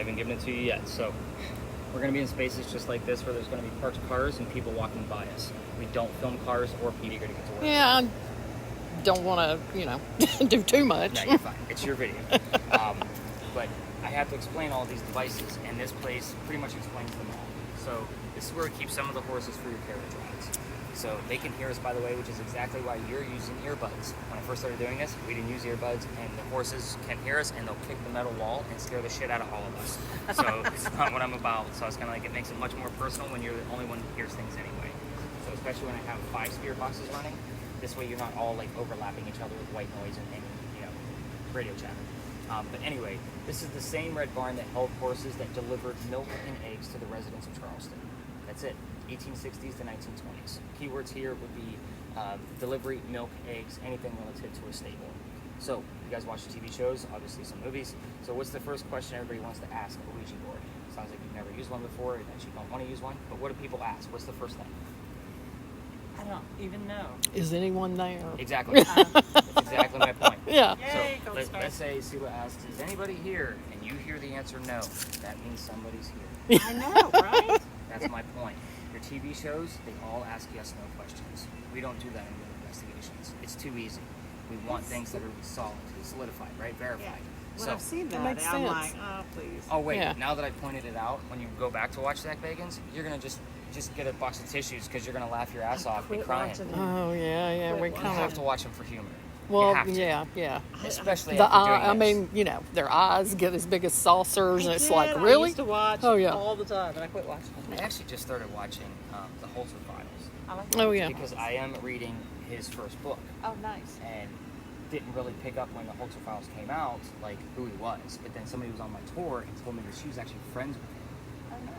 haven't given it to you yet. So we're going to be in spaces just like this where there's going to be parked cars and people walking by us. We don't film cars or people to get to work. Yeah, I don't want to, do too much. No, you're fine. It's your video. But I have to explain all these devices, and this place pretty much explains them all. So this is where we keep some of the horses for your carriage rides. So they can hear us, by the way, which is exactly why you're using earbuds. When I first started doing this, we didn't use earbuds, and the horses can hear us, and they'll kick the metal wall and scare the shit out of all of us. So it's not what I'm about. So it's kind of like, it makes it much more personal when you're the only one who hears things anyway. So especially when I have 5 spirit boxes running, this way you're not all like overlapping each other with white noise and radio chatter. But anyway, this is the same red barn that held horses that delivered milk and eggs to the residents of Charleston. That's it. 1860s to 1920s. Keywords here would be delivery, milk, eggs, anything relative to a stable. So, you guys watch TV shows, obviously some movies. So what's the first question everybody wants to ask a Ouija board? Sounds like you've never used one before, and that you don't want to use one. But what do people ask? What's the first thing? I don't even know. Is anyone there? Exactly. That's exactly my point. Yeah. Yay, So let's say Sula asks, is anybody here? And you hear the answer no. That means somebody's here. I know, right? That's my point. Your TV shows, they all ask yes/no questions. We don't do that in real investigations. It's too easy. We want things that are solid, solidified, right? Verified. Yeah. Well, So, I've seen that. makes And I'm sense. like, oh, please. oh wait, Yeah. now that I pointed it out, when you go back to watch Zach Bagans, you're gonna just get a box of tissues because you're gonna laugh your ass off, be Quit crying. watching it. Oh, yeah, we You You kind have of. to watch them for humor. Well, you have to. yeah. Especially The after doing eye, I this. mean, their eyes get as big as saucers, and I it's did. like, I really? used to watch Oh, yeah. all the time, and I quit watching. I actually just started watching the Holzer Files I like Oh, yeah. because I am reading his first book Oh, nice. and didn't really pick up when the Holzer Files came out, like who he was. But then somebody was on my tour and told me that she was actually friends with him.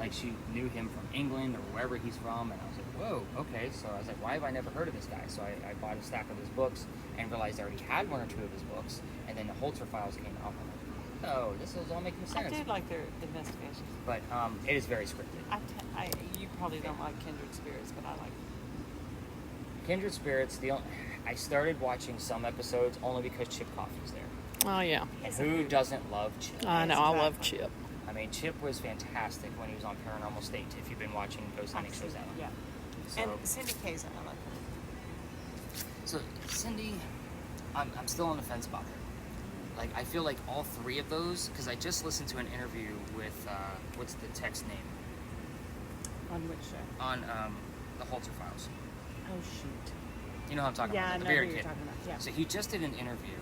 Like she knew him from England or wherever he's from, and I was like, whoa, okay. So I was like, why have I never heard of this guy? So I bought a stack of his books and realized I already had 1 or 2 of his books, and then the Holzer Files came out. I'm like, oh, this is all making I sense. did like their investigations. But it is very scripted. You probably don't like Kindred Spirits, but I like. Kindred Spirits, I started watching some episodes only because Chip Coffey's there. Oh, yeah. And who doesn't love Chip? I know. I love Exactly. Chip. I mean, Chip was fantastic when he was on Paranormal State, if you've been watching those hunting shows out. Yeah. So, And Cindy Kazan, I like her. so Cindy, I'm still on the fence about her. Like, I feel like all 3 of those, because I just listened to an interview with, what's the text name? On which show? On the Holzer Files. Oh, shoot. You know what I'm talking Yeah, I about, the know who bearded you're kid. talking about. Yeah. So he just did an interview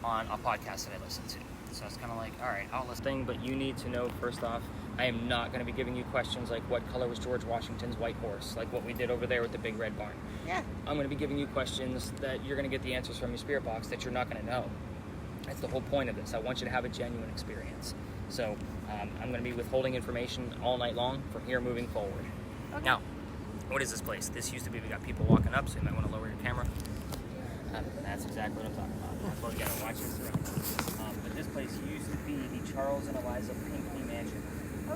on a podcast that I listened to. So it's kind of like, all right, I'll listen. But you need to know, first off, I am not going to be giving you questions like what color was George Washington's white horse, like what we did over there with the big red barn. Yeah. I'm going to be giving you questions that you're going to get the answers from your spirit box that you're not going to know. That's the whole point of this. I want you to have a genuine experience. So I'm going to be withholding information all night long from here moving forward. Okay. Now, what is this place? This used to be, we got people walking up, so you might want to lower your camera. That's exactly what I'm talking about. That's why we got to watch your surroundings. But this place used to be the Charles and Eliza Pinckney Mansion.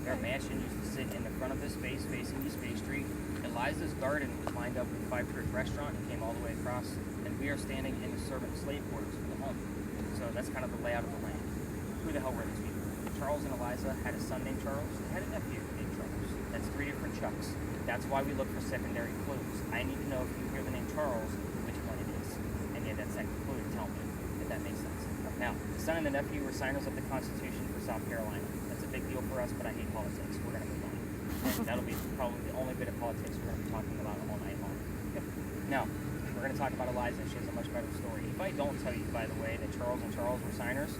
Their mansion used to sit in the front of this space facing East Bay Street. Eliza's garden was lined up with Five Church Restaurant and came all the way across. And we are standing in the servant slave quarters for the home. So that's kind of the layout of the land. Who the hell were these people? Charles and Eliza had a son named Charles. They had a nephew named Charles. That's 3 different Chucks. That's why we look for secondary clues. I need to know if you hear the name Charles, which one it is. And yeah, that second clue to tell me, if that makes sense. Now, the son and the nephew were signers of the Constitution for South Carolina. That's a big deal for us, but I hate politics. We're going to move on. And that'll be probably the only bit of politics we're going to be talking about all night long. Now, we're going to talk about Eliza. She has a much better story. If I don't tell you, by the way, that Charles and Charles were signers,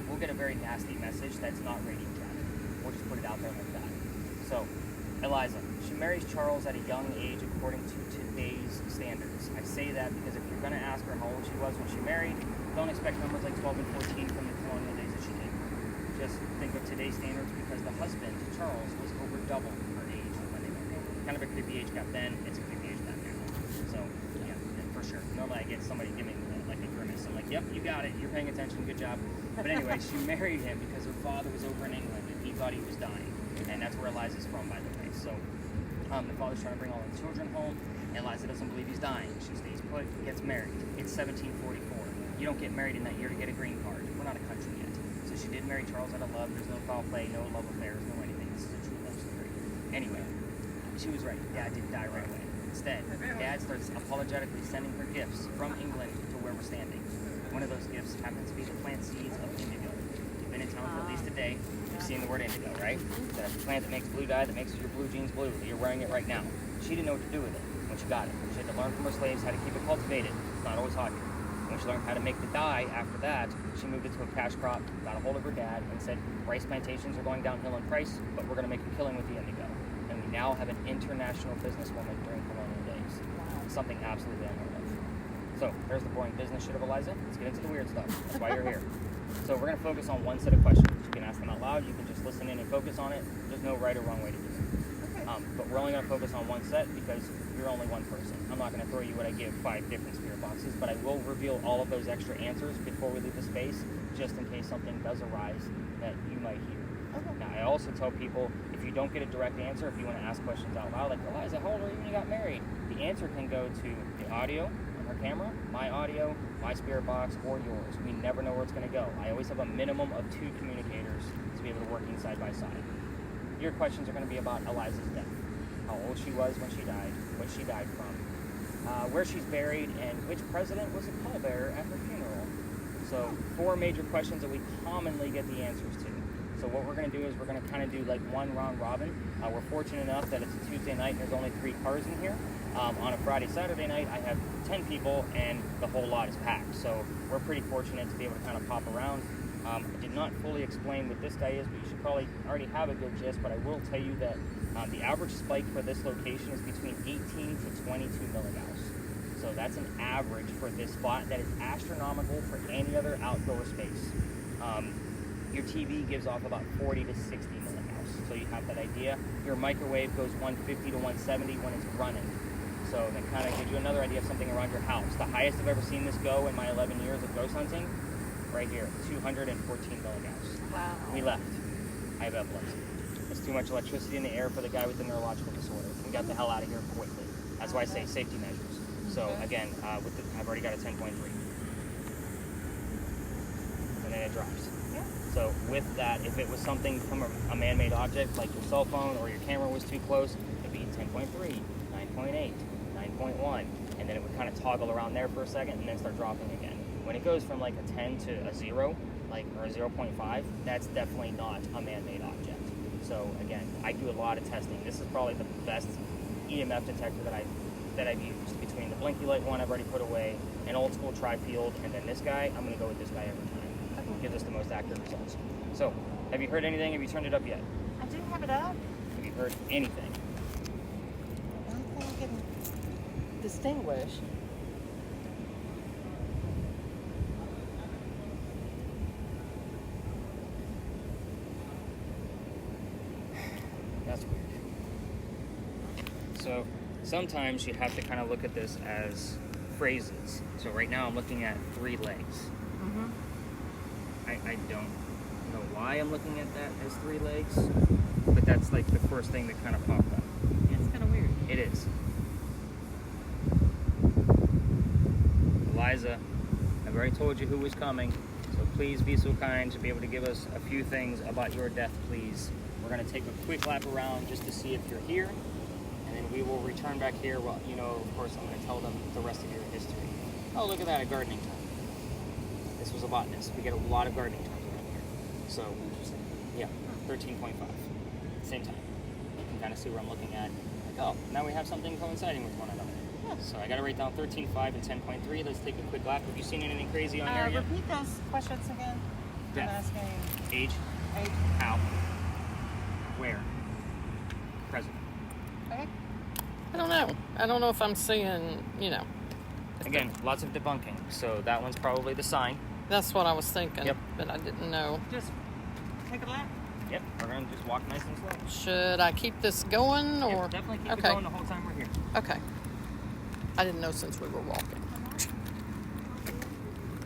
we'll get a very nasty message that's not radio traffic. We'll just put it out there like that. So, Eliza, she marries Charles at a young age according to today's standards. I say that because if you're going to ask her how old she was when she married, don't expect numbers like 12 and 14 from the colonial days that she did. Just think of today's standards because the husband, Charles, was over double her age when they married. Kind of a creepy age gap then, it's a creepy age gap now. So, yeah, for sure. Normally I get somebody giving like a grimace. I'm like, yep, you got it. You're paying attention. Good job. But anyway, she married him because her father was over in England and he thought he was dying. And that's where Eliza's from, by the way. So the father's trying to bring all the children home. And Eliza doesn't believe he's dying. She stays put, gets married. It's 1744. You don't get married in that year to get a green card. We're not a country yet. So So she did marry Charles out of love. There's no foul play, no love affairs, no anything. This is a true love story. Anyway, she was right. Dad did die right away. Instead, Dad starts apologetically sending her gifts from England to where we're standing. One of those gifts happens to be the plant seeds of indigo. You've been in town for at least a day. You've seen the word indigo, right? That's a plant that makes blue dye, that makes your blue jeans blue. You're wearing it right now. She didn't know what to do with it when she got it. She had to learn from her slaves how to keep it cultivated. It's not always hot here. When she learned how to make the dye after that, she moved it to a cash crop, got a hold of her dad, and said, rice plantations are going downhill in price, but we're going to make a killing with the indigo. And we now have an international businesswoman during colonial days. Something absolutely unheard of. So, there's the boring business shit of Eliza. Let's get into the weird stuff. That's why you're here. So we're going to focus on one set of questions. You can ask them out loud. You can just listen in and focus on it. There's no right or wrong way to do it. But we're only going to focus on one set because you're only one person. I'm not going to throw you what I give 5 different spirit boxes, but I will reveal all of those extra answers before we leave the space, just in case something does arise that you might hear. Okay. Now, I also tell people, if you don't get a direct answer, if you want to ask questions out loud, like, Eliza, how old were you when you got married? The answer can go to the audio on her camera, my audio, my spirit box, or yours. We never know where it's going to go. I always have a minimum of 2 communicators to be able to work side by side. Your questions are going to be about Eliza's death, how old she was when she died, what she died from, where she's buried, and which president was a pallbearer at her funeral. So 4 major questions that we commonly get the answers to. So what we're going to do is we're going to kind of do like one round robin. We're fortunate enough that it's a Tuesday night and there's only 3 cars in here. On a Friday, Saturday night, I have 10 people and the whole lot is packed. So we're pretty fortunate to be able to kind of pop around. I did not fully explain what this guy is, but you should probably already have a good gist. But I will tell you that the average spike for this location is between 18 to 22 milligauss. So that's an average for this spot. That is astronomical for any other outdoor space. Your TV gives off about 40 to 60 milligauss. So you have that idea. Your microwave goes 150 to 170 when it's running. So that kind of gives you another idea of something around your house. The highest I've ever seen this go in my 11 years of ghost hunting, right here, 214 milligauss. Wow. We left. I have epilepsy. There's too much electricity in the air for the guy with the neurological disorder. We got the hell out of here quickly. That's why I say safety measures. So again, I've already got a 10.3. And then it drops. Yeah. So with that, if it was something from a man-made object, like your cell phone or your camera was too close, it'd be 10.3, 9.8, 9.1, and then it would kind of toggle around there for a second and then start dropping again. When it goes from like a 10 to a 0, or a 0.5, that's definitely not a man-made object. So again, I do a lot of testing. This is probably the best EMF detector that I've used. Between the blinky light one I've already put away, an old school tri-field, and then this guy, I'm going to go with this guy every time. It gives us the most accurate results. So, have you heard anything? Have you turned it up yet? I do have it up. Have you heard anything? I don't think I can distinguish. That's weird. So sometimes you have to kind of look at this as phrases. So right now I'm looking at 3 legs. Mm-hmm. I don't know why I'm looking at that as 3 legs, but that's like the first thing that kind of popped up. Yeah, it's kind of weird. It is. Eliza, I've already told you who was coming, so please be so kind to be able to give us a few things about your death, please. We're going to take a quick lap around just to see if you're here, and then we will return back here. Well, you know, of course, I'm going to tell them the rest of your history. Oh, look at that, a gardening term. This was a botanist. We get a lot of gardening terms around here. So, yeah, 13.5. Same time. You can kind of see where I'm looking at. Like, oh, now we have something coinciding with one another. Yeah. So I got to write down 13.5 and 10.3. Let's take a quick lap. Have you seen anything crazy on there yet? Repeat those questions again. Death. I'm asking. Age. Age. How. Where. President. Okay. I don't know. I don't know if I'm seeing, Again, lots of debunking. So that one's probably the sign. That's what I was thinking, Yep. but I didn't know. Just take a lap. Yep, we're going to just walk nice and slow. Should I keep this going, or? Yep, definitely keep it Okay. going the whole time we're here. Okay. I didn't know since we were walking.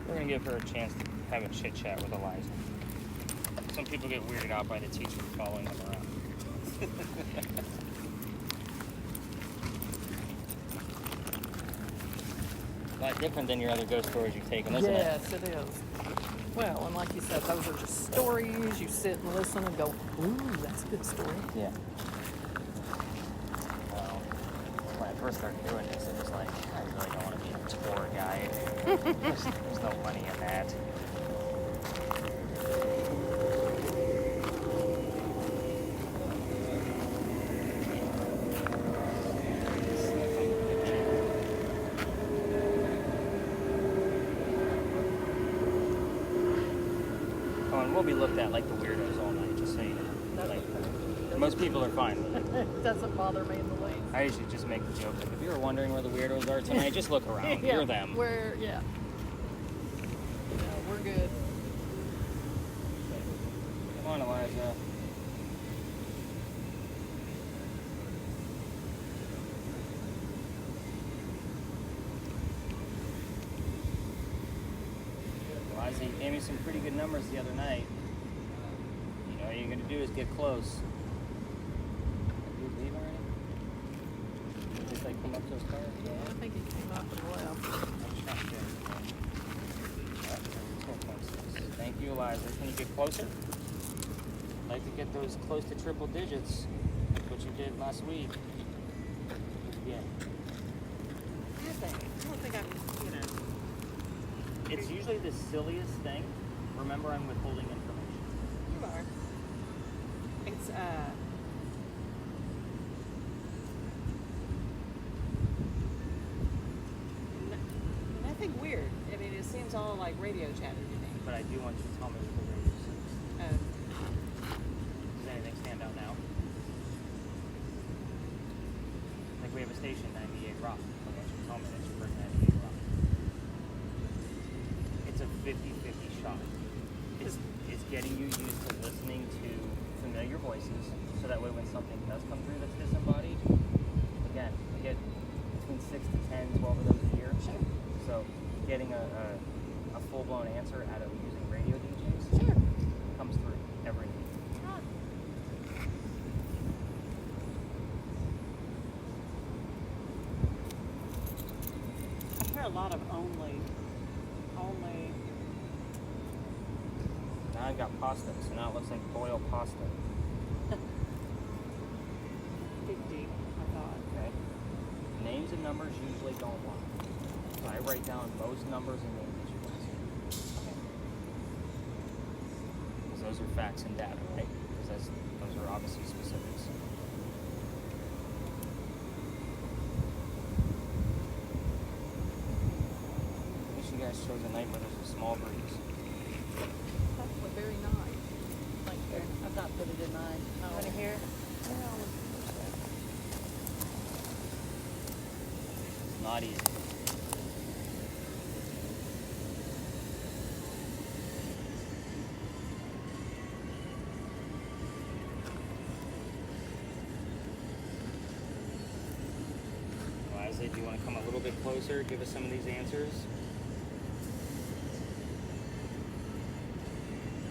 We're going to give her a chance to have a chit chat with Eliza. Some people get weirded out by the teacher following them around. A lot different than your other ghost stories you've taken, isn't it? Yes, it is. Well, and like you said, those are just stories. You sit and listen and go, ooh, that's a good story. Yeah. Well, when I first started doing this, it was like, I really don't want to be a tour guide. There's no money in that. Oh, and we'll be looked at like the weirdos all night, just so you know. Like, most people are fine with it. It doesn't bother me in the least. I usually just make the joke, like, if you were wondering where the weirdos are tonight, just look around. Yeah, You're them. Yeah, we're good. Come on, Eliza. Eliza, you gave me some pretty good numbers the other night. You know what you're going to do is get close. Did you leave already? Just like come up to his car? Yeah, I think he came up and left. Thank you, Eliza. Can you get closer? I'd like to get those close to triple digits. That's what you did last week. Yeah. I don't think I'm, It's usually the silliest thing. Remember, I'm withholding information. You are. It's, nothing weird. I mean, it seems all like radio chatter to me. But I do want you to tell me what the radio says. Does anything stand out now? Like we have a station, 98 Rock. I want you to tell me that you've heard 98 Rock. It's a 50-50 shot. It's getting you used to listening to familiar voices, so that way when something does come through that's disembodied, again, we get between 6 to 10, 12 of those a year. Sure. So getting a full-blown answer out of using radio DJs Sure. comes through every week. Huh. I hear a lot of only. Now I've got pasta, so now it looks like boiled pasta. 50, I thought. Okay. Names and numbers usually don't lie. So I write down most numbers and names that you want to see. Okay. Because those are facts and data, right? Because those are obviously specifics. I wish you guys chose a night where there's a small breeze. Actually, very nice. Thank you. I've not put it in mine. You want to hear? It's not easy. Eliza, do you want to come a little bit closer, give us some of these answers?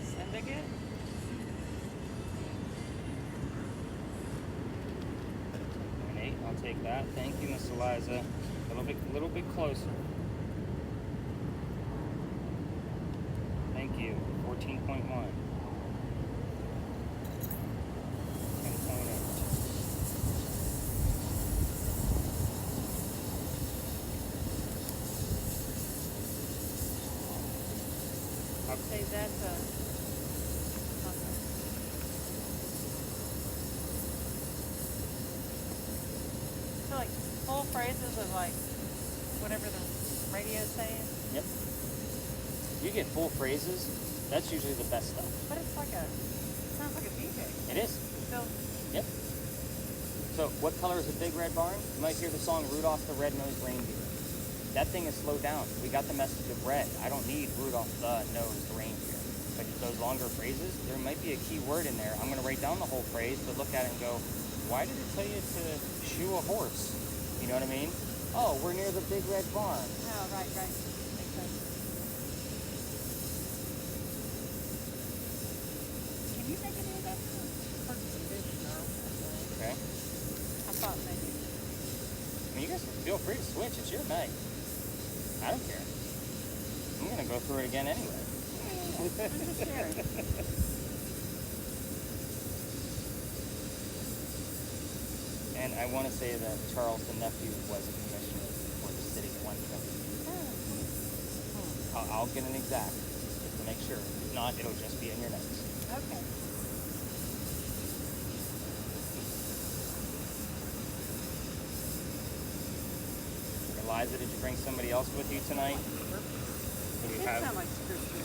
Syndicate? And 8, I'll take that. Thank you, Miss Eliza. A little bit closer. Thank you. 14.1. Component. I'd say that's a... So like full phrases of like whatever the radio's saying, Yep. You get full phrases, that's usually the best stuff. but it's like sounds like a DJ. It is. So Yep. So, what color is a big red barn? You might hear the song Rudolph the Red-Nosed Reindeer. That thing is slowed down. We got the message of red. I don't need Rudolph the Nosed Reindeer. But those longer phrases, there might be a key word in there. I'm going to write down the whole phrase, but look at it and go, why did it tell you to shoe a horse? You know what I mean? Oh, we're near the big red barn. oh right. Makes sense. Can you make any of that? Okay? I thought maybe. I mean, you guys feel free to switch. It's your night. I don't care. I'm going to go through it again anyway. I'm just sharing. And I want to say that Charles, the nephew, was a commissioner for the city at one time. I'll get an exact, just to make sure. If not, it'll just be in your notes. Okay. Eliza, did you bring somebody else with you tonight? Do we It have, sounds like scripture.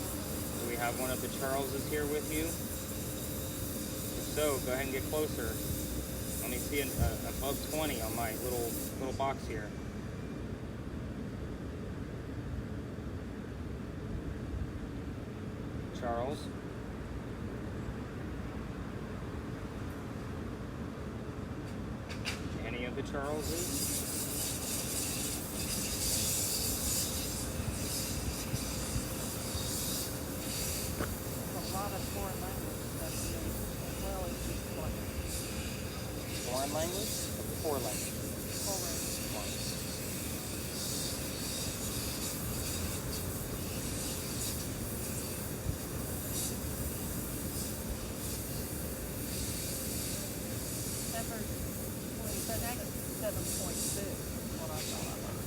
do we have one of the Charleses here with you? If so, go ahead and get closer. Let me see above 20 on my little box here. Charles. Any of the Charleses? There's a lot of foreign language stuff in there, as well as just like Foreign language? Or four language? foreign. December 27.6 is what I thought I heard.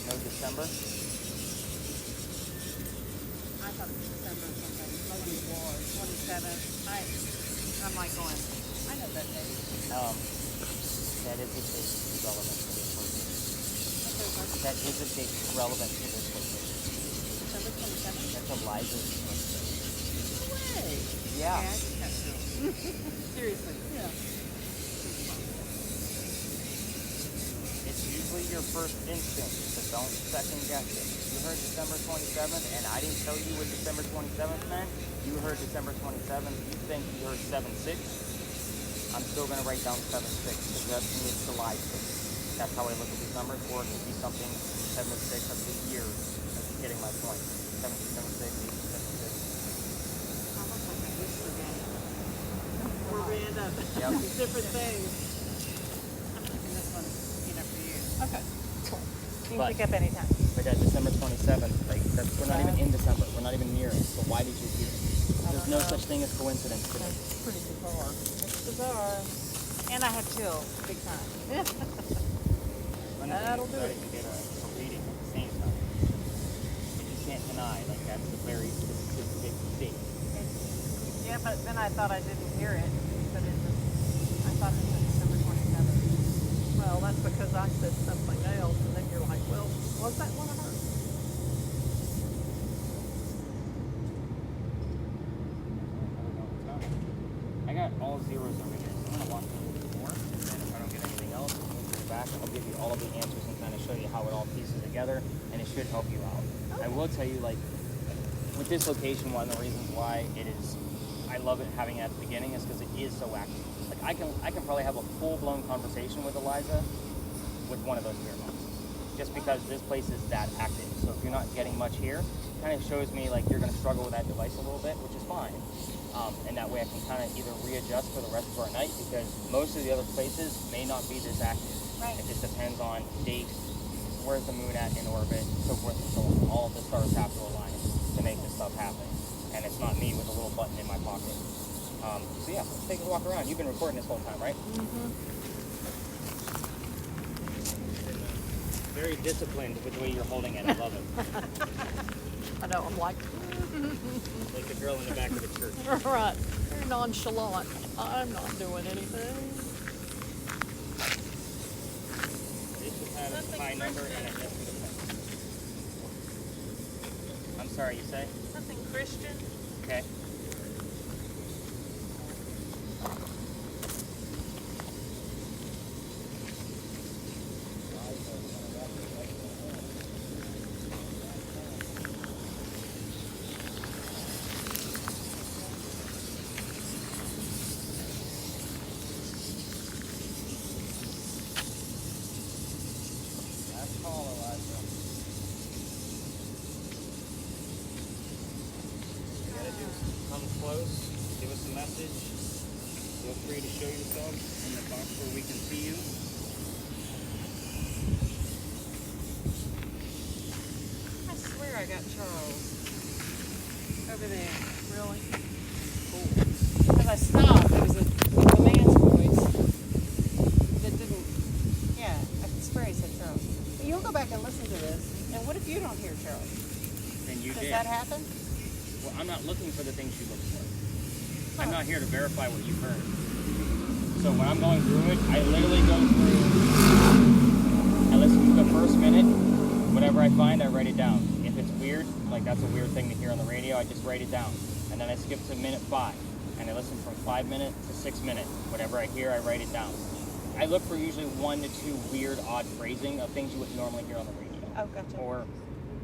No December? I thought it was December or something. Maybe it was 27th. I'm like going, I know that date. That is a date relevant to this location. Okay, That is a date relevant to this location. December 27th? That's Eliza's birthday. No way. Yeah. I just got to. Seriously. Yeah. It's usually your first instinct, so don't second guess it. You heard December 27th, and I didn't tell you what December 27th meant. You heard December 27th. You think you heard 7-6. I'm still going to write down 7-6 because that means July 6th. That's how I look at these numbers. Or it could be something 7-6 of the years. That's getting my point. 7-6, 7-6, 8-7-6. Almost like a whisper game. We're random. Yep. Different things. I'm keeping this one, for you. Okay. Cool. You can But- pick up anytime. But that December 27th, we're not even in December. We're not even near it. So why did you hear it? There's no such thing as coincidence to me. That's pretty bizarre. It's bizarre. And I have chills, big time. That'll do So it. you can get a reading at the same time. And you can't deny, that's a very specific date. Yeah, but then I thought I didn't hear it. But I thought it was December 27th. Well, that's because I said something else, and then you're like, well, was that one of hers? I got all zeros over here, so I'm going to walk through a little bit more. And if I don't get anything else, I'll move to the back. I'll give you all of the answers and kind of show you how it all pieces together, and it should help you out. I will tell you, with this location, one of the reasons why I love it having it at the beginning is because it is so active. I can probably have a full-blown conversation with Eliza with one of those earphones, just because this place is that active. So if you're not getting much here, it kind of shows me you're going to struggle with that device a little bit, which is fine. And that way I can kind of either readjust for the rest of our night, because most of the other places may not be this active. Right. It just depends on date, where's the moon at in orbit, so forth and so on. All of the stars have to align to make this stuff happen. And it's not me with a little button in my pocket. So yeah, let's take a walk around. You've been recording this whole time, right? Mm-hmm. Very disciplined with the way you're holding it. I love it. I know, I'm like, Like the girl in the back of the church. right, very nonchalant. I'm not doing anything. They should have a Something high number Christian. and a yes with a pen. I'm sorry, you say? Something Christian. Okay. That's tall, Eliza. You gotta do is come close, give us a message. Feel free to show yourself in the box where we can see you. I swear I got Charles. over there. Really? Because I stopped, there was a man's voice that didn't, yeah, I could swear he said Charles. But you'll go back and listen to this, and what if you don't hear Charles? Then you Does did. that happen? Well, I'm not looking for the things you look for. I'm not here to verify what you've heard. So when I'm going through it, I literally go through, I listen to the first minute, whatever I find, I write it down. If it's weird, like that's a weird thing to hear on the radio, I just write it down. And then I skip to minute 5, and I listen from 5 minute to 6 minute. Whatever I hear, I write it down. I look for usually 1 to 2 weird, odd phrasing of things you would normally hear on the radio. Oh, gotcha. Or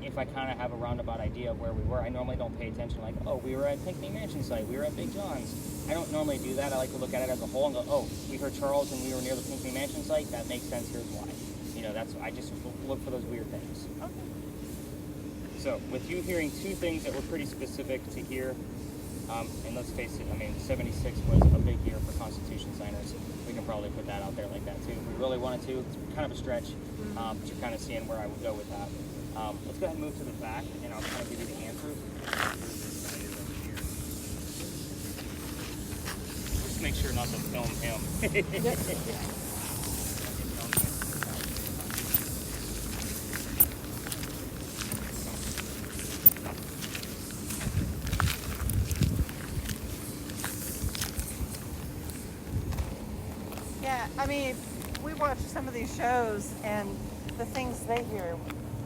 if I kind of have a roundabout idea of where we were, I normally don't pay attention like, oh, we were at Pinckney Mansion site, we were at Big John's. I don't normally do that. I like to look at it as a whole and go, oh, we heard Charles and we were near the Pinckney Mansion site, that makes sense, here's why. You know, that's, I just look for those weird things. Okay. So, with you hearing 2 things that were pretty specific to here, and let's face it, I mean, 76 was a big year for Constitution signers. We can probably put that out there like that too. If we really wanted to, it's kind of a stretch, but you're kind of seeing where I would go with that. Let's go ahead and move to the back, and I'll kind of give you the answers. Just make sure not to film him. Yeah, I mean, we watch some of these shows, and the things they hear,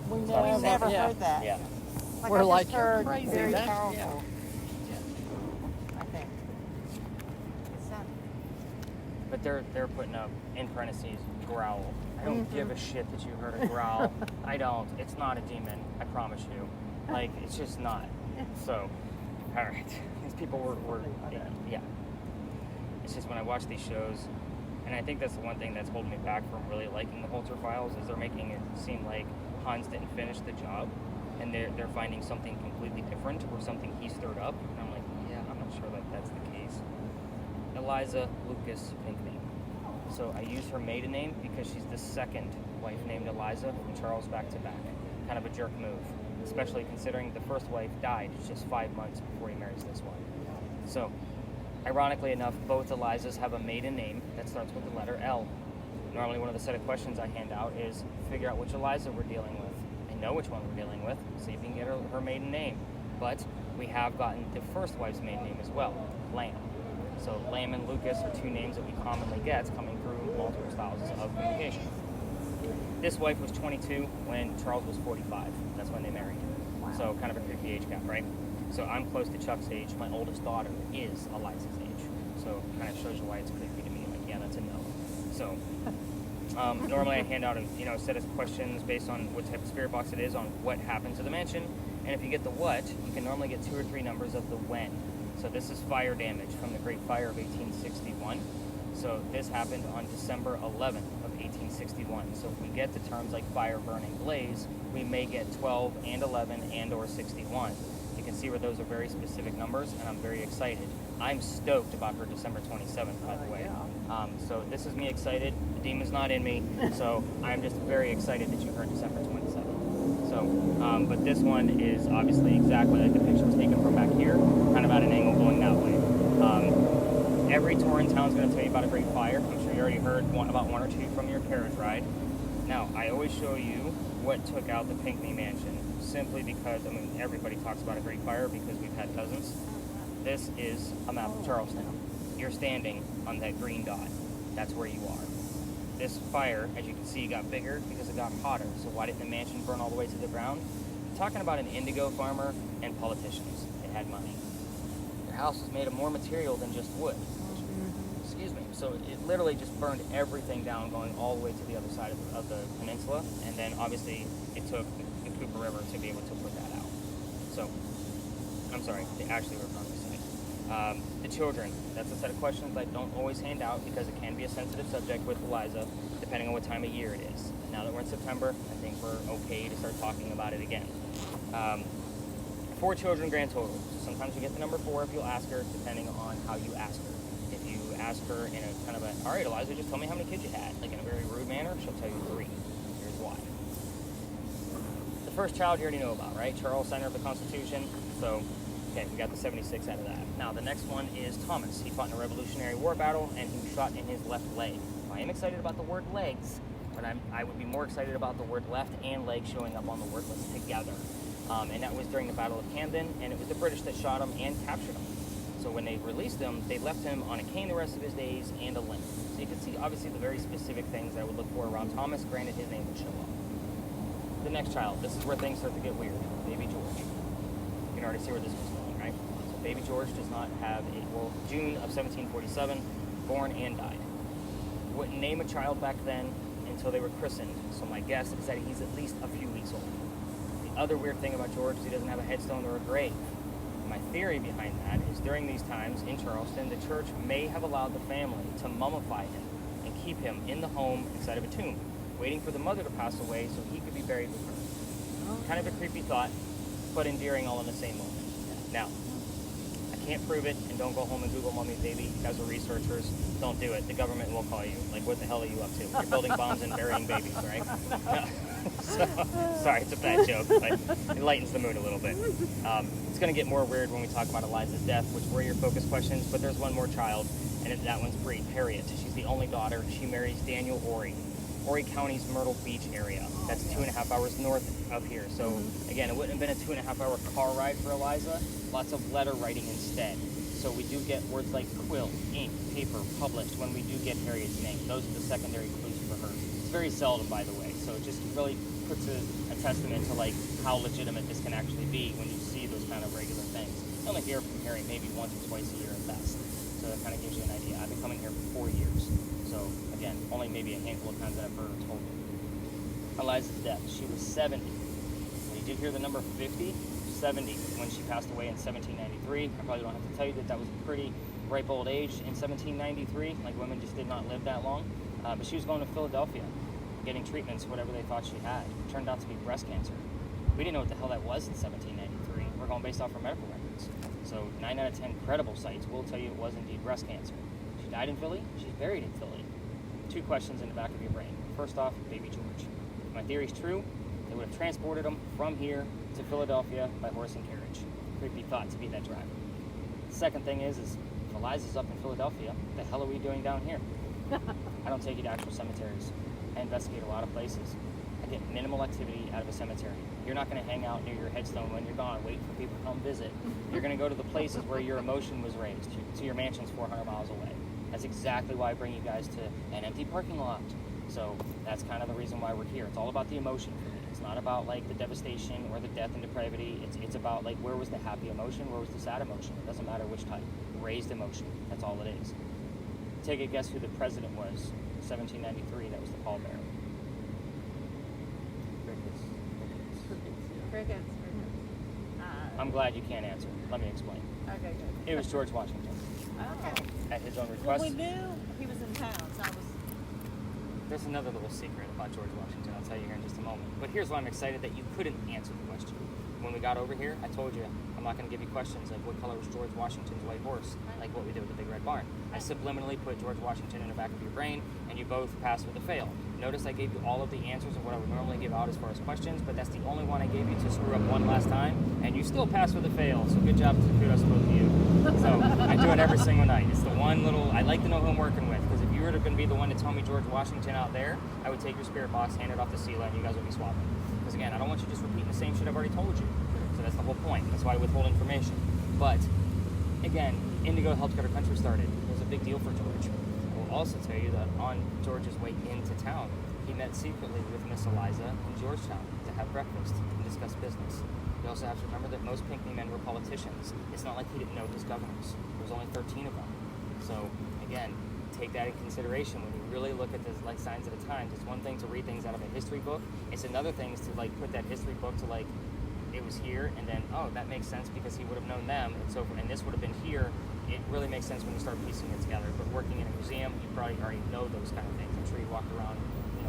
We we've never, never yeah. heard that. Yeah. Like We're I just like, you're heard crazy. very That's- powerful, yeah. I think. It's not, But they're putting up, in parentheses, growl. I don't give a shit that you heard a growl. I don't. It's not a demon. I promise you. Like, it's just not. So, all right. These people were yeah. It's just when I watch these shows, and I think that's the one thing that's holding me back from really liking the Holzer Files, is they're making it seem like Hans didn't finish the job, and they're finding something completely different or something he stirred up. And I'm like, yeah, I'm not sure that that's the case. Eliza Lucas Pinckney. So I use her maiden name because she's the second wife named Eliza from Charles back to back. Kind of a jerk move, especially considering the first wife died just 5 months before he marries this one. So, ironically enough, both Elizas have a maiden name that starts with the letter L. Normally one of the set of questions I hand out is figure out which Eliza we're dealing with. I know which one we're dealing with, see if you can get her maiden name. But we have gotten the first wife's maiden name as well, Lamb. So Lamb and Lucas are 2 names that we commonly get coming through multiple styles of communication. This wife was 22 when Charles was 45. That's when they married. So kind of a creepy age gap, right? So I'm close to Chuck's age. My oldest daughter is Eliza's age. So kind of shows you why it's creepy to me. Like, yeah, that's a no. So normally I hand out a set of questions based on what type of spirit box it is on what happened to the mansion. And if you get the what, you can normally get 2 or 3 numbers of the when. So this is fire damage from the Great Fire of 1861. So this happened on December 11th of 1861. So if we get the terms like fire, burn, and blaze, we may get 12 and 11 and or 61. You can see where those are very specific numbers, and I'm very excited. I'm stoked about her December 27th, by the way. So this is me excited. The demon's not in me, so I'm just very excited that you heard December 27th. So, but this one is obviously exactly like the picture was taken from back here, kind of at an angle going that way. Every tour in town is going to tell you about a great fire. I'm sure you already heard about 1 or 2 from your carriage ride. Now, I always show you what took out the Pinckney Mansion, simply because, I mean, everybody talks about a great fire because we've had dozens. This is a map of Charlestown. You're standing on that green dot. That's where you are. This fire, as you can see, got bigger because it got hotter. So why didn't the mansion burn all the way to the ground? I'm talking about an indigo farmer and politicians. They had money. Their house was made of more material than just wood. Excuse me. So it literally just burned everything down, going all the way to the other side of the peninsula. And then obviously it took the Cooper River to be able to put that out. So, I'm sorry, they actually were from the side. The children, that's a set of questions I don't always hand out because it can be a sensitive subject with Eliza, depending on what time of year it is. Now that we're in September, I think we're okay to start talking about it again. 4 children grand total. So sometimes you get the number 4 if you'll ask her, depending on how you ask her. If you ask her in a kind of a, all right, Eliza, just tell me how many kids you had, like in a very rude manner, she'll tell you 3. Here's why. The first child you already know about, right? Charles, signer of the Constitution. So Okay, we got the 76 out of that. Now, the next one is Thomas. He fought in a Revolutionary War battle, and he was shot in his left leg. I am excited about the word legs, but I would be more excited about the word left and leg showing up on the word list together. And that was during the Battle of Camden, and it was the British that shot him and captured him. So when they released him, they left him on a cane the rest of his days and a limp. So you can see, obviously, the very specific things that I would look for around Thomas. Granted, his name would show up. The next child, this is where things start to get weird. Baby George. You can already see where this was going, right? So Baby George does not have June of 1747, born and died. Wouldn't name a child back then until they were christened, so my guess is that he's at least a few weeks old. The other weird thing about George is he doesn't have a headstone or a grave. My theory behind that is during these times in Charleston, the church may have allowed the family to mummify him and keep him in the home inside of a tomb, waiting for the mother to pass away so he could be buried with her. Kind of a creepy thought, but endearing all in the same moment. Now, I can't prove it, and don't go home and Google Mummy Baby. You guys are researchers. Don't do it. The government will call you. Like, what the hell are you up to? You're building bombs and burying babies, right? So, sorry, it's a bad joke, but it lightens the mood a little bit. It's going to get more weird when we talk about Eliza's death, which were your focus questions, but there's one more child, and that one's Bree, Harriet. She's the only daughter. She marries Daniel Horry County's Myrtle Beach area. That's 2.5 hours north of here. So again, it wouldn't have been a 2.5 hour car ride for Eliza. Lots of letter writing instead. So we do get words like quill, ink, paper, published when we do get Harriet's name. Those are the secondary clues for her. It's very seldom, by the way. So it just really puts a testament to like how legitimate this can actually be when you see those kind of regular things. You only hear from Harriet maybe once or twice a year at best. So that kind of gives you an idea. I've been coming here for 4 years. So again, only maybe a handful of times that I've heard her told me. Eliza's death, she was 70. When you did hear the number 50, 70 when she passed away in 1793. I probably don't have to tell you that that was a pretty ripe old age in 1793. Like, women just did not live that long. But she was going to Philadelphia, getting treatments, whatever they thought she had. It turned out to be breast cancer. We didn't know what the hell that was in 1793. We're going based off her medical records. So 9 out of 10 credible sites will tell you it was indeed breast cancer. She died in Philly. She's buried in Philly. 2 questions in the back of your brain. First off, Baby George. If my theory's true, they would have transported him from here to Philadelphia by horse and carriage. Creepy thought to be that driver. The second thing is if Eliza's up in Philadelphia, what the hell are we doing down here? I don't take you to actual cemeteries. I investigate a lot of places. I get minimal activity out of a cemetery. You're not going to hang out near your headstone when you're gone, wait for people to come visit. You're going to go to the places where your emotion was raised. So your mansion's 400 miles away. That's exactly why I bring you guys to an empty parking lot. So that's kind of the reason why we're here. It's all about the emotion for me. It's not about like the devastation or the death and depravity. It's about like where was the happy emotion, where was the sad emotion. It doesn't matter which type. Raised emotion. That's all it is. Take a guess who the president was. 1793. That was the pallbearer. Crickets. I'm glad you can't answer. Let me explain. Okay, good. It was George Washington. Okay. At his own Well, request. we knew he was in town, so I was. There's another little secret about George Washington. I'll tell you here in just a moment. But here's why I'm excited that you couldn't answer the question. When we got over here, I told you I'm not going to give you questions like what color was George Washington's white horse, like what we did with the Big Red Barn. I subliminally put George Washington in the back of your brain, and you both passed with a fail. Notice I gave you all of the answers of what I would normally give out as far as questions, but that's the only one I gave you to screw up one last time, and you still passed with a fail. So good job, kudos to both of you. So I do it every single night. It's the one little I like to know who I'm working with, because if you were going to be the one to tell me George Washington out there, I would take your spirit box, hand it off to Sela, and you guys would be swapping. Because again, I don't want you just repeating the same shit I've already told you. So that's the whole point. That's why I withhold information. But again, Indigo helped get our country started. It was a big deal for George. I will also tell you that on George's way into town, he met secretly with Miss Eliza in Georgetown to have breakfast and discuss business. You also have to remember that most Pinckney men were politicians. It's not like he didn't know his governors. There was only 13 of them. So again, take that in consideration when you really look at the like signs of the times. It's one thing to read things out of a history book. It's another thing to like put that history book to like it was here and then that makes sense because he would have known them and so forth, and this would have been here. It really makes sense when you start piecing it together. But working in a museum, you probably already know those kind of things. I'm sure you walked around,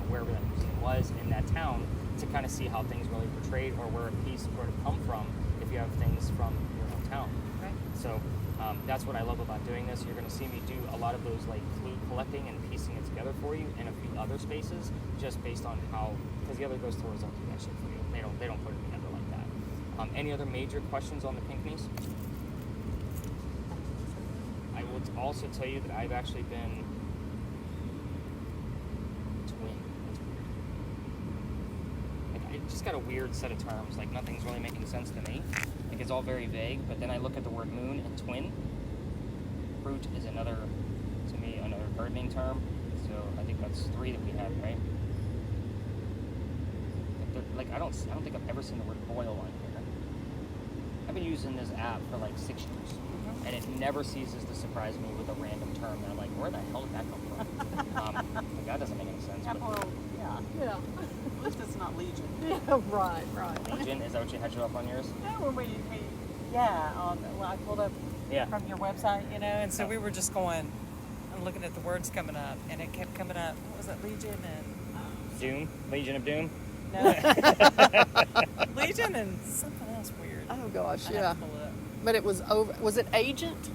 wherever that museum was in that town to kind of see how things really portrayed or where a piece were to come from if you have things from your hometown. Right. So that's what I love about doing this. You're going to see me do a lot of those like clue collecting and piecing it together for you in a few other spaces, just based on how, because the other ghost tours don't do that shit for you. They don't put it together like that. Any other major questions on the Pinckneys? will also tell you that I've actually been twin. Like, I just got a weird set of terms. Like, nothing's really making sense to me. Like, it's all very vague. But then I look at the word moon and twin. Fruit is another, to me, another gardening term. So I think that's 3 that we have, right? Like, I don't think I've ever seen the word boil on here. I've been using this app for like 6 years, and it never ceases to surprise me with a random term. And I'm like, where the hell did that come from? Like, that doesn't make any sense. Yeah, But well, yeah. Yeah. At least it's not Legion. Yeah, right. Legion, is that what you had you up on yours? Yeah, when I pulled up Yeah. from your website, and so we were just going and looking at the words coming up, and it kept coming up. What was it, Legion and Doom? Legion of Doom? no, Legion and something else weird. Oh gosh, I yeah. have to pull it up. But it was over. Was it Agent?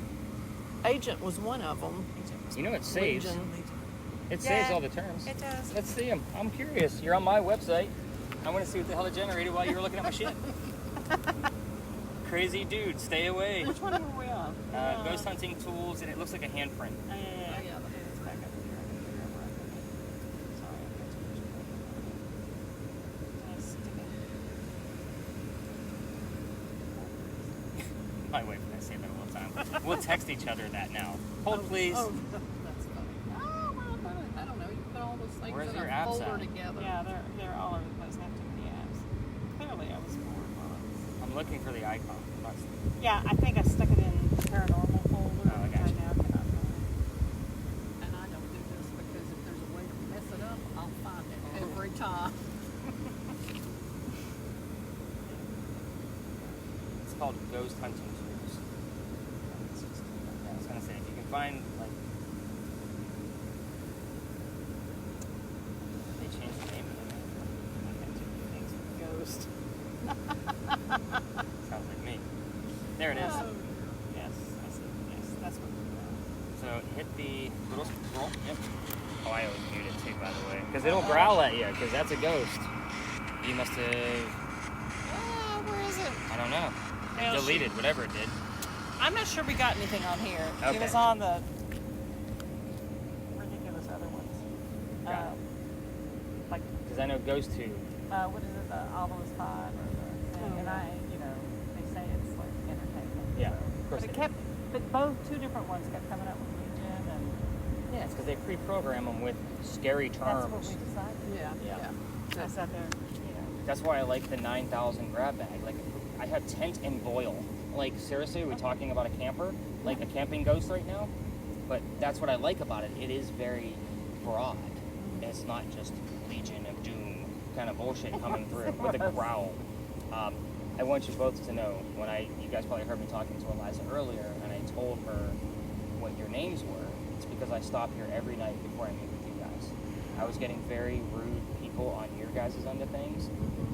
Agent was one of them. You know it saves. Legion. It Yeah, saves all the terms. It does. Let's see them. I'm curious. You're on my website. I want to see what the hell it generated while you were looking at my shit. Crazy dude, stay away. Which one were we on? Ghost hunting tools, and it looks like a handprint. Oh, yeah. It's back up here. Sorry, I've got too much. Nice. My wife and I say that all the time. We'll text each other that now. Hold, please. Oh, that's funny. Oh, well, I don't know. You put all those things Where's in your a apps folder at? together. Yeah, they're all over the place. I have too many apps. Clearly, I was bored while I was. I'm looking for the icon. Yeah, I think I stuck it in the paranormal folder, Oh, I which I gotcha. now cannot find. And I don't do this because if there's a way to mess it up, I'll find it every time. It's called Ghost Hunting Tools. I was gonna say, if you can find, like, they changed the name of the name. I got too many things with Ghost. Sounds like me. There it is. Yes, I see. Yes, that's what we're doing. So hit the little scroll. Yep. Oh, I always mute it too, by the way, because it'll growl at you, because that's a ghost. You must have, Where is it? I don't know, Well, deleted whatever it did. I'm not sure we got anything on here. Okay. It was on the ridiculous other ones. Got it. Like, Because I know Ghost Tube. what is it, the Almost 5 or the thing, and they say it's like entertainment. Yeah, so. of course But they but both 2 different ones kept coming up with Legion, and Yeah, it's because they pre-program them with scary that's what terms. we decided. Yeah. I sat there, That's why I like the 9,000 grab bag. Like, I have tent and boil. Like, seriously, are we talking about a camper? Like a camping ghost right now? But that's what I like about it. It is very broad. It's not just Legion of Doom kind of bullshit coming through with a growl. I want you both to know, you guys probably heard me talking to Eliza earlier, and I told her what your names were. It's because I stop here every night before I meet with you guys. I was getting very rude people on your guys' end of things,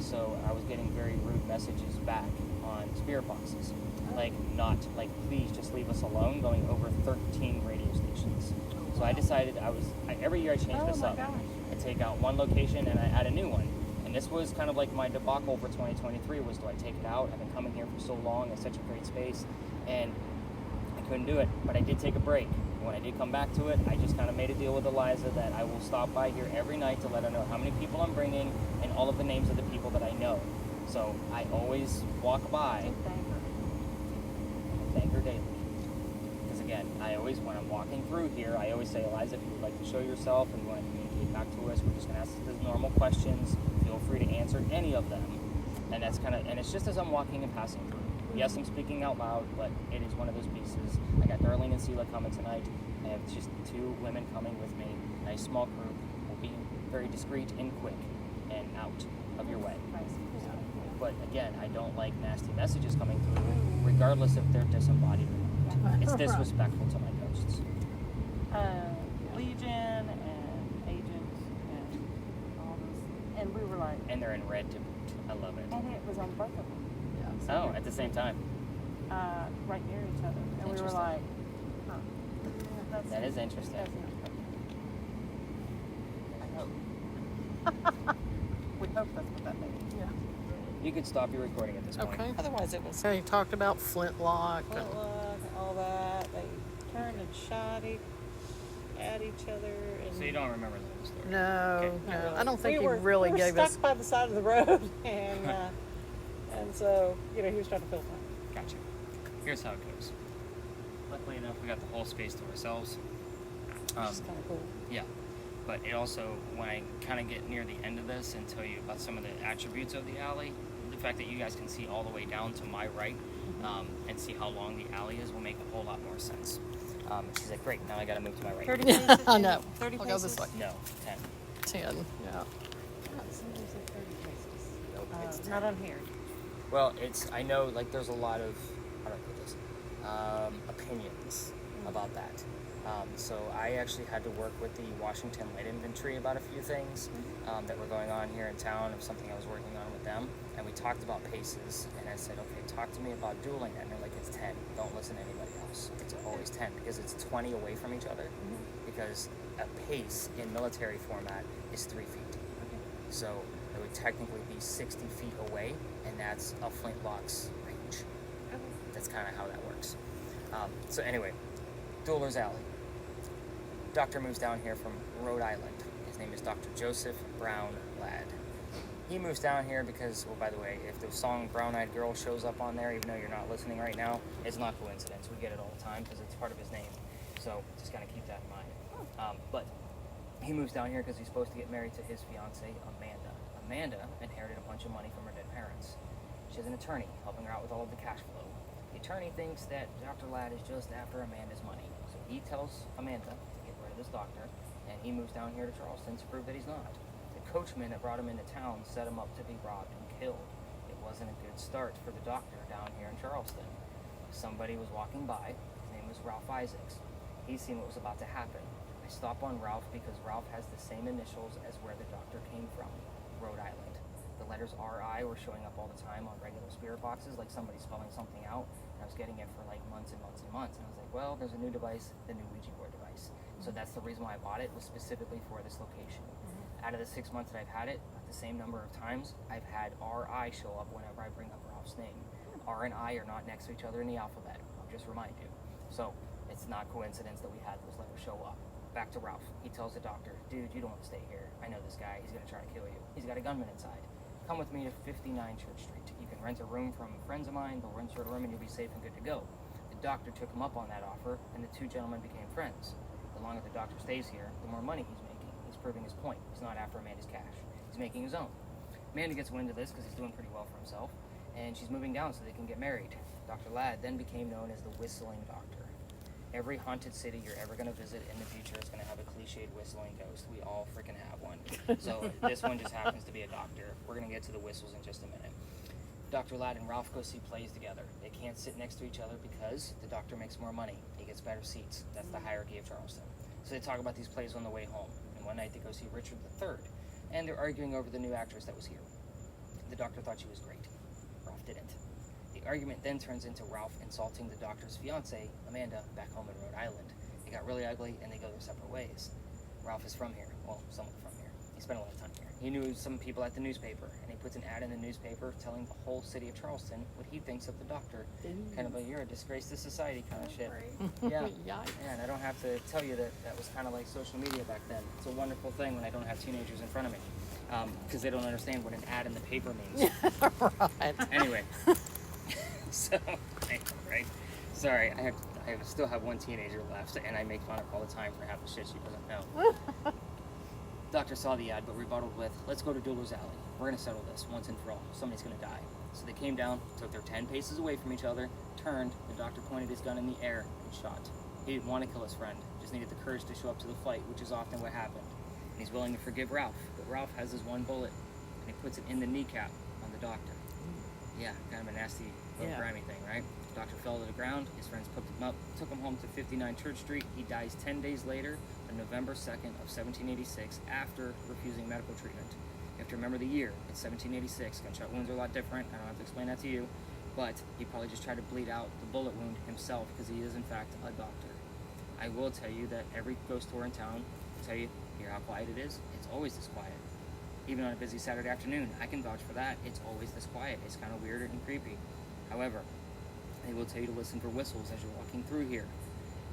so I was getting very rude messages back on spirit boxes. Like, please just leave us alone, going over 13 radio stations. So I decided every year I change this up. Gosh. I take out one location and I add a new one. And this was kind of like my debacle for 2023 was, do I take it out? I've been coming here for so long, it's such a great space, and I couldn't do it, but I did take a break. When I did come back to it, I just kind of made a deal with Eliza that I will stop by here every night to let her know how many people I'm bringing and all of the names of the people that I know. So I always walk by, thank her daily. Because again, when I'm walking through here, I always say, Eliza, if you would like to show yourself and you want to communicate back to us, we're just going to ask the normal questions. Feel free to answer any of them. And it's just as I'm walking and passing through. Yes, I'm speaking out loud, but it is one of those pieces. I got Darlene and Sela coming tonight. I have just 2 women coming with me. Nice small group. We'll be very discreet and quick and out of your way. But again, I don't like nasty messages coming through, regardless if they're disembodied or not. It's disrespectful to my ghosts. Legion and Agent and all those. And we were like, And they're in red to boot. I love it. and it was on both of them. Oh, at the same time. Right near each other. And we were Interesting. like, huh. That's That is interesting. That's I hope. We hope that's what that means. Yeah. You could stop your recording at this point. Okay. Otherwise, it was So you talked about flintlock. all that. They turned and had shot at each other. And So you don't remember the story? No, Okay. no. Not really. I don't think we he were, really we were gave stuck us. by the side of the road, and so he was trying to fill time. Gotcha. Here's how it goes. Luckily enough, we got the whole space to ourselves. Which is kind of cool. Yeah, but it also, when I kind of get near the end of this and tell you about some of the attributes of the alley, the fact that you guys can see all the way down to my right and see how long the alley is will make a whole lot more sense. She's like, great, now I gotta move to my right. 30 paces? I know. 30 I'll paces? go this way. No, 10. 10. Yeah. Somebody said 30 paces. Nope, it's 10. Not on here. Well, I know, like, there's a lot of, how do I put this, opinions about that. So I actually had to work with the Washington Light Inventory about a few things that were going on here in town of something I was working on with them. And we talked about paces, and I said, okay, talk to me about dueling it. And they're like, it's 10. Don't listen to anybody else. It's always 10 because it's 20 away from each other. Because a pace in military format is 3 feet. So it would technically be 60 feet away, and that's a flintlock's range. That's kind of how that works. So anyway, Dueler's Alley. Doctor moves down here from Rhode Island. His name is Dr. Joseph Brown Ladd. He moves down here because, well, by the way, if the song Brown Eyed Girl shows up on there, even though you're not listening right now, it's not coincidence. We get it all the time because it's part of his name. So just kind of keep that in mind. But he moves down here because he's supposed to get married to his fiancée, Amanda. Amanda inherited a bunch of money from her dead parents. She's an attorney helping her out with all of the cash flow. The attorney thinks that Dr. Ladd is just after Amanda's money. So he tells Amanda to get rid of this doctor, and he moves down here to Charleston to prove that he's not. The coachman that brought him into town set him up to be robbed and killed. It wasn't a good start for the doctor down here in Charleston. Somebody was walking by. His name was Ralph Isaacs. He's seen what was about to happen. I stop on Ralph because Ralph has the same initials as where the doctor came from, Rhode Island. The letters RI were showing up all the time on regular spirit boxes, like somebody spelling something out. And I was getting it for like months and months and months. And I was like, well, there's a new device, the new Ouija board device. So that's the reason why I bought it, was specifically for this location. Out of the 6 months that I've had it, the same number of times, I've had RI show up whenever I bring up Ralph's name. R and I are not next to each other in the alphabet, I'll just remind you. So it's not coincidence that we had those letters show up. Back to Ralph. He tells the doctor, dude, you don't want to stay here. I know this guy. He's going to try to kill you. He's got a gunman inside. Come with me to 59 Church Street. You can rent a room from friends of mine. They'll rent you a room and you'll be safe and good to go. The doctor took him up on that offer, and the two gentlemen became friends. The longer the doctor stays here, the more money he's making. He's proving his point. He's not after Amanda's cash. He's making his own. Amanda gets wind of this because he's doing pretty well for himself, and she's moving down so they can get married. Dr. Ladd then became known as the Whistling Doctor. Every haunted city you're ever going to visit in the future is going to have a cliched whistling ghost. We all freaking have one. So this one just happens to be a doctor. We're going to get to the whistles in just a minute. Dr. Ladd and Ralph go see plays together. They can't sit next to each other because the doctor makes more money. He gets better seats. That's the hierarchy of Charleston. So they talk about these plays on the way home. And one night they go see Richard III. And they're arguing over the new actress that was here. The doctor thought she was great. Ralph didn't. The argument then turns into Ralph insulting the doctor's fiancée, Amanda, back home in Rhode Island. It got really ugly and they go their separate ways. Ralph is from here. Well, somewhat from here. He spent a lot of time here. He knew some people at the newspaper, and he puts an ad in the newspaper telling the whole city of Charleston what he thinks of the doctor. Kind of a, you're a disgrace to society kind of shit. Yeah. Yikes. Yeah, and I don't have to tell you that that was kind of like social media back then. It's a wonderful thing when I don't have teenagers in front of me, because they don't understand what an ad in the paper means. Right. Anyway, so, right? Sorry, I still have one teenager left, and I make fun of her all the time for half the shit she doesn't know. Doctor saw the ad, but rebutted with, let's go to Dueler's Alley. We're going to settle this once and for all. Somebody's going to die. So they came down, took their 10 paces away from each other, turned, the doctor pointed his gun in the air and shot. He didn't want to kill his friend, just needed the courage to show up to the fight, which is often what happened. And he's willing to forgive Ralph, but Ralph has his one bullet, and he puts it in the kneecap on the doctor. Yeah, kind of a nasty little grimy thing, right? The doctor fell to the ground, his friends picked him up, took him home to 59 Church Street. He dies 10 days later, on November 2nd of 1786, after refusing medical treatment. You have to remember the year, it's 1786. Gunshot wounds are a lot different, I don't have to explain that to you, but he probably just tried to bleed out the bullet wound himself because he is in fact a doctor. I will tell you that every ghost tour in town will tell you, hear how quiet it is? It's always this quiet. Even on a busy Saturday afternoon, I can vouch for that. It's always this quiet. It's kind of weird and creepy. However, they will tell you to listen for whistles as you're walking through here.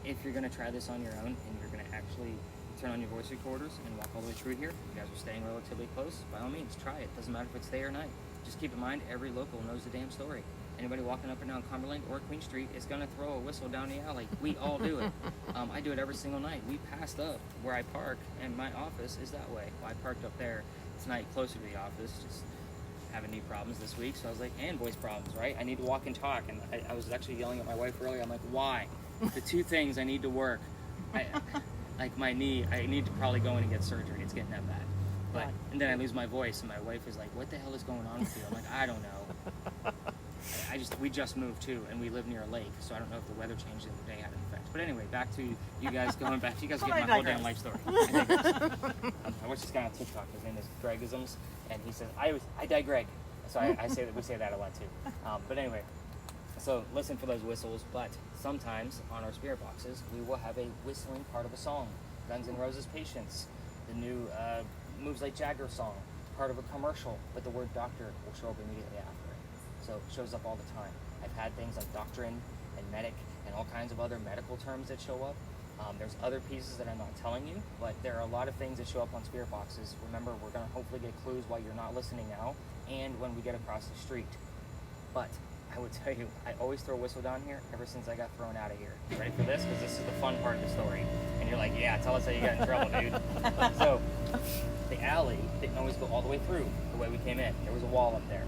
if you're going to try this on your own and you're going to actually turn on your voice recorders and walk all the way through here, you guys are staying relatively close, by all means, try it. Doesn't matter if it's day or night. Just keep in mind, every local knows the damn story. Anybody walking up and down Cumberland or Queen Street is going to throw a whistle down the alley. We all do it. I do it every single night. We passed up where I park, and my office is that way. Well, I parked up there tonight closer to the office, just having knee problems this week. So I was like, and voice problems, right? I need to walk and talk. And I was actually yelling at my wife earlier. I'm like, why? The two things I need to work. Like my knee, I need to probably go in and get surgery. It's getting that bad. But and then I lose my voice, and my wife is like, "What the hell is going on with you?" I'm like, "I don't know." We just moved too, and we live near a lake, so I don't know if the weather change in the day had an effect. But anyway, back to you guys going back. You guys get my whole damn life story. I watched this guy on TikTok. His name is Gregisms, and he says, "I die Greg." So I say that we say that a lot too. But anyway. So listen for those whistles, but sometimes on our spirit boxes, we will have a whistling part of a song. Guns N' Roses Patience, the new Moves Like Jagger song, part of a commercial, but the word doctor will show up immediately after it. So it shows up all the time. I've had things like doctrine and medic and all kinds of other medical terms that show up. There's other pieces that I'm not telling you, but there are a lot of things that show up on spirit boxes. Remember, we're going to hopefully get clues while you're not listening now and when we get across the street. But I would tell you, I always throw a whistle down here ever since I got thrown out of here. You ready for this? Because this is the fun part of the story. And you're like, yeah, tell us how you got in trouble, dude. So, the alley didn't always go all the way through the way we came in. There was a wall up there.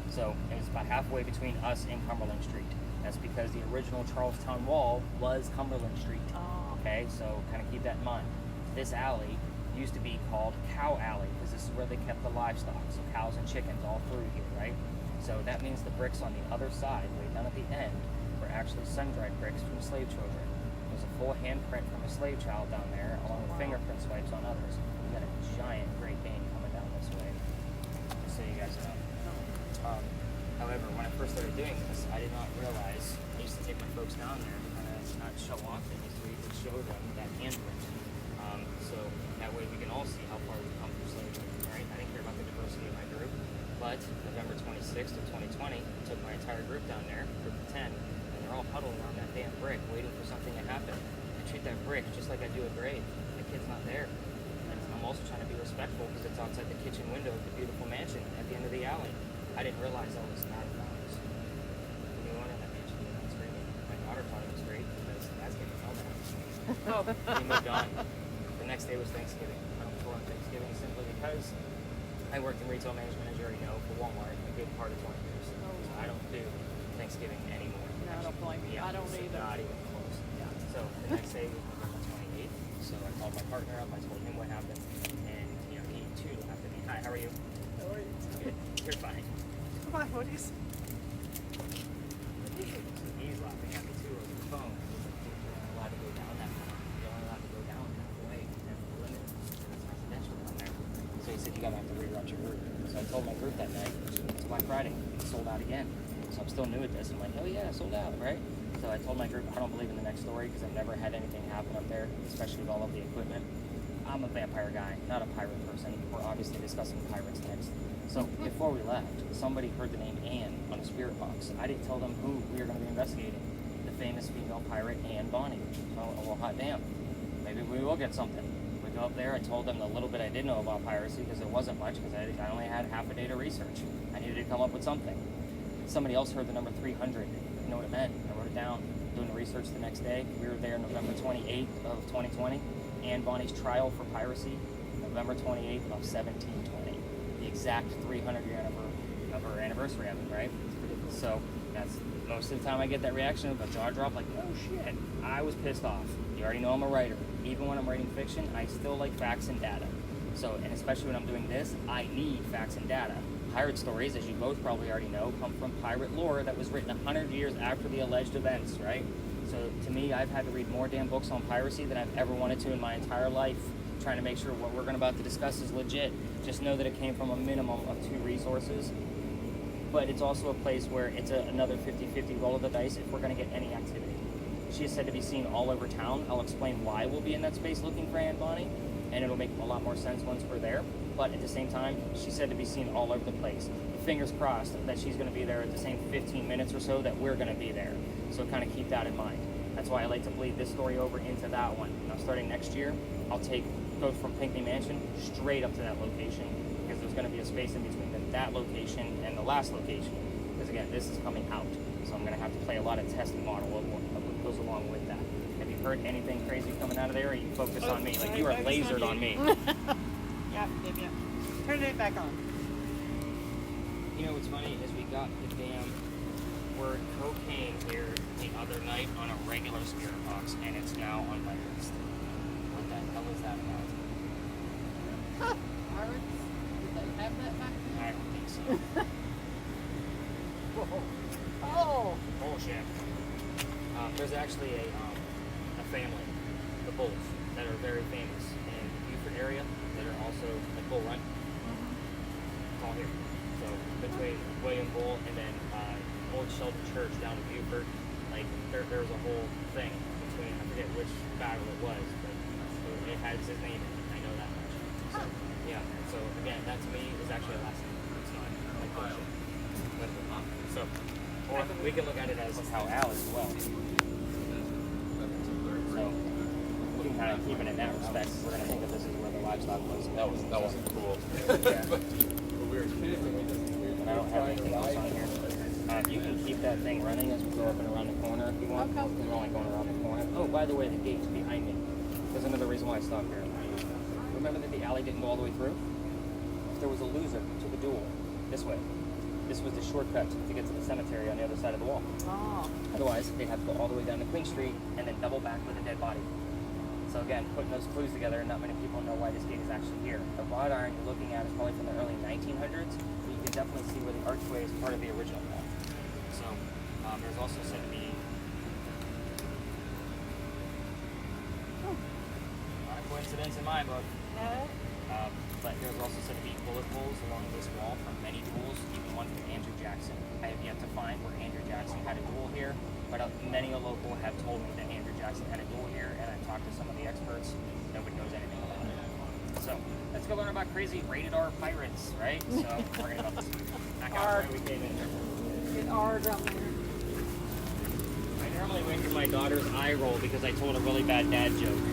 So, it was about halfway between us and Cumberland Street. That's because the original Charlestown wall was Cumberland Street. Okay, so kind of keep that in mind. This alley used to be called Cow Alley because this is where they kept the livestock. So, cows and chickens all through here, right? So that means the bricks on the other side, way down at the end, were actually sun-dried bricks from slave children. There's a full handprint from a slave child down there, along with fingerprint swipes on others. We got a giant Great Dane coming down this way, just so you guys know. However, when I first started doing this, I did not realize, I used to take my folks down there to kind of not show off things, we would show them that handprint. So that way we can all see how far we've come through slavery, right? I didn't care about the diversity of my group. But November 26th of 2020, I took my entire group down there, group of 10, and they're all huddled around that damn brick, waiting for something to happen. I treat that brick just like I do a grave. The kid's not there. And I'm also trying to be respectful because it's outside the kitchen window of the beautiful mansion at the end of the alley. I didn't realize I was out of bounds. When you went in that mansion, you were not screaming. My daughter thought it was great because that's getting held out. We moved on. The next day was Thanksgiving. I don't pull on Thanksgiving simply because I worked in retail management, as you already know, for Walmart a good part of 20 years. So I don't do Thanksgiving anymore. No, I don't blame you. I don't either. Not even close. Yeah. So the next day was November 28th. So I called my partner up. I told him what happened. And, you know, he too laughed at me. Hi, how are you? How are you? Good. You're fine. Come on, hoodies. So he's laughing at me too over the phone. He's like, dude, you're not allowed to go down that far. You're only allowed to go down halfway. That's the limit. That's residential down there. So he said, you gotta have to reroute your group. So I told my group that night, it's Black Friday, it's sold out again. So I'm still new at this. I'm like, oh yeah, sold out, right? So I told my group, I don't believe in the next story because I've never had anything happen up there, especially with all of the equipment. I'm a vampire guy, not a pirate person. We're obviously discussing pirates next. So before we left, somebody heard the name Anne on a spirit box. I didn't tell them who we were going to be investigating. The famous female pirate Anne Bonny. So, well, hot damn. Maybe we will get something. We go up there. I told them the little bit I did know about piracy because there wasn't much because I only had half a day to research. I needed to come up with something. Somebody else heard the number 300. You know what it meant. I wrote it down. Doing the research the next day. We were there November 28th of 2020. Anne Bonny's trial for piracy, November 28th of 1720. The exact 300 year of her anniversary of it, right? So that's most of the time I get that reaction of a jaw drop like, oh shit, I was pissed off. You already know I'm a writer. Even when I'm writing fiction, I still like facts and data. So, and especially when I'm doing this, I need facts and data. Pirate stories, as you both probably already know, come from pirate lore that was written 100 years after the alleged events, right? So to me, I've had to read more damn books on piracy than I've ever wanted to in my entire life, trying to make sure what we're about to discuss is legit. Just know that it came from a minimum of 2 resources, but it's also a place where it's another 50-50 roll of the dice if we're going to get any activity. She is said to be seen all over town. I'll explain why we'll be in that space looking for Anne Bonny, and it'll make a lot more sense once we're there. But at the same time, she's said to be seen all over the place. Fingers crossed that she's going to be there at the same 15 minutes or so that we're going to be there. So kind of keep that in mind. That's why I like to bleed this story over into that one. Now, starting next year, I'll go from Pinckney Mansion straight up to that location, because there's going to be a space in between that location and the last location. Because again, this is coming out, so I'm going to have to play a lot of testing model of what goes along with that. Have you heard anything crazy coming out of there? Or are you focused on me? Like you are lasered on me. Yep. Turn it back on. You know what's funny is we got the damn word cocaine here the other night on a regular spirit box, and it's now on my list. What the hell is that about? Pirates? Did they have that back then? I don't think so. Oh. Bullshit. There's actually a family, the Bulls, that are very famous in the Beaufort area that are also a Bull Run. It's all here. So between William Bull and then Old Shelton Church down in Beaufort, like there was a whole thing between, I forget which battle it was, but it had his name in it. I know that much. So yeah. So again, that to me is actually a lesson. It's not like bullshit. So, or we can look at it as how Al is as well. So we can kind of keep it in that respect. We're gonna think that this is where the livestock was. That was cool. Yeah. But we were kidding. And I don't have anything else on here. You can keep that thing running as we go up and around the corner if you want. Okay. We're only going around the corner. Oh, by the way, the gate's behind me. There's another reason why I stopped here. Remember that the alley didn't go all the way through? If there was a loser to the duel, this way. This was the shortcut to get to the cemetery on the other side of the wall. Oh. Otherwise, they'd have to go all the way down to Queen Street and then double back with a dead body. So again, putting those clues together, not many people know why this gate is actually here. The wrought iron you're looking at is probably from the early 1900s, but you can definitely see where the archway is part of the original wall. So there's also said to be not a coincidence in my book. But there's also said to be bullet holes along this wall from many duels, even one from Andrew Jackson. I have yet to find where Andrew Jackson had a duel here, but many a local have told me that Andrew Jackson had a duel here, and I've talked to some of the experts. Nobody knows anything about it. So let's go learn about crazy rated R pirates, right? So we're gonna go back out where we came in. Get R down there. I normally wait for my daughter's eye roll because I told a really bad dad joke.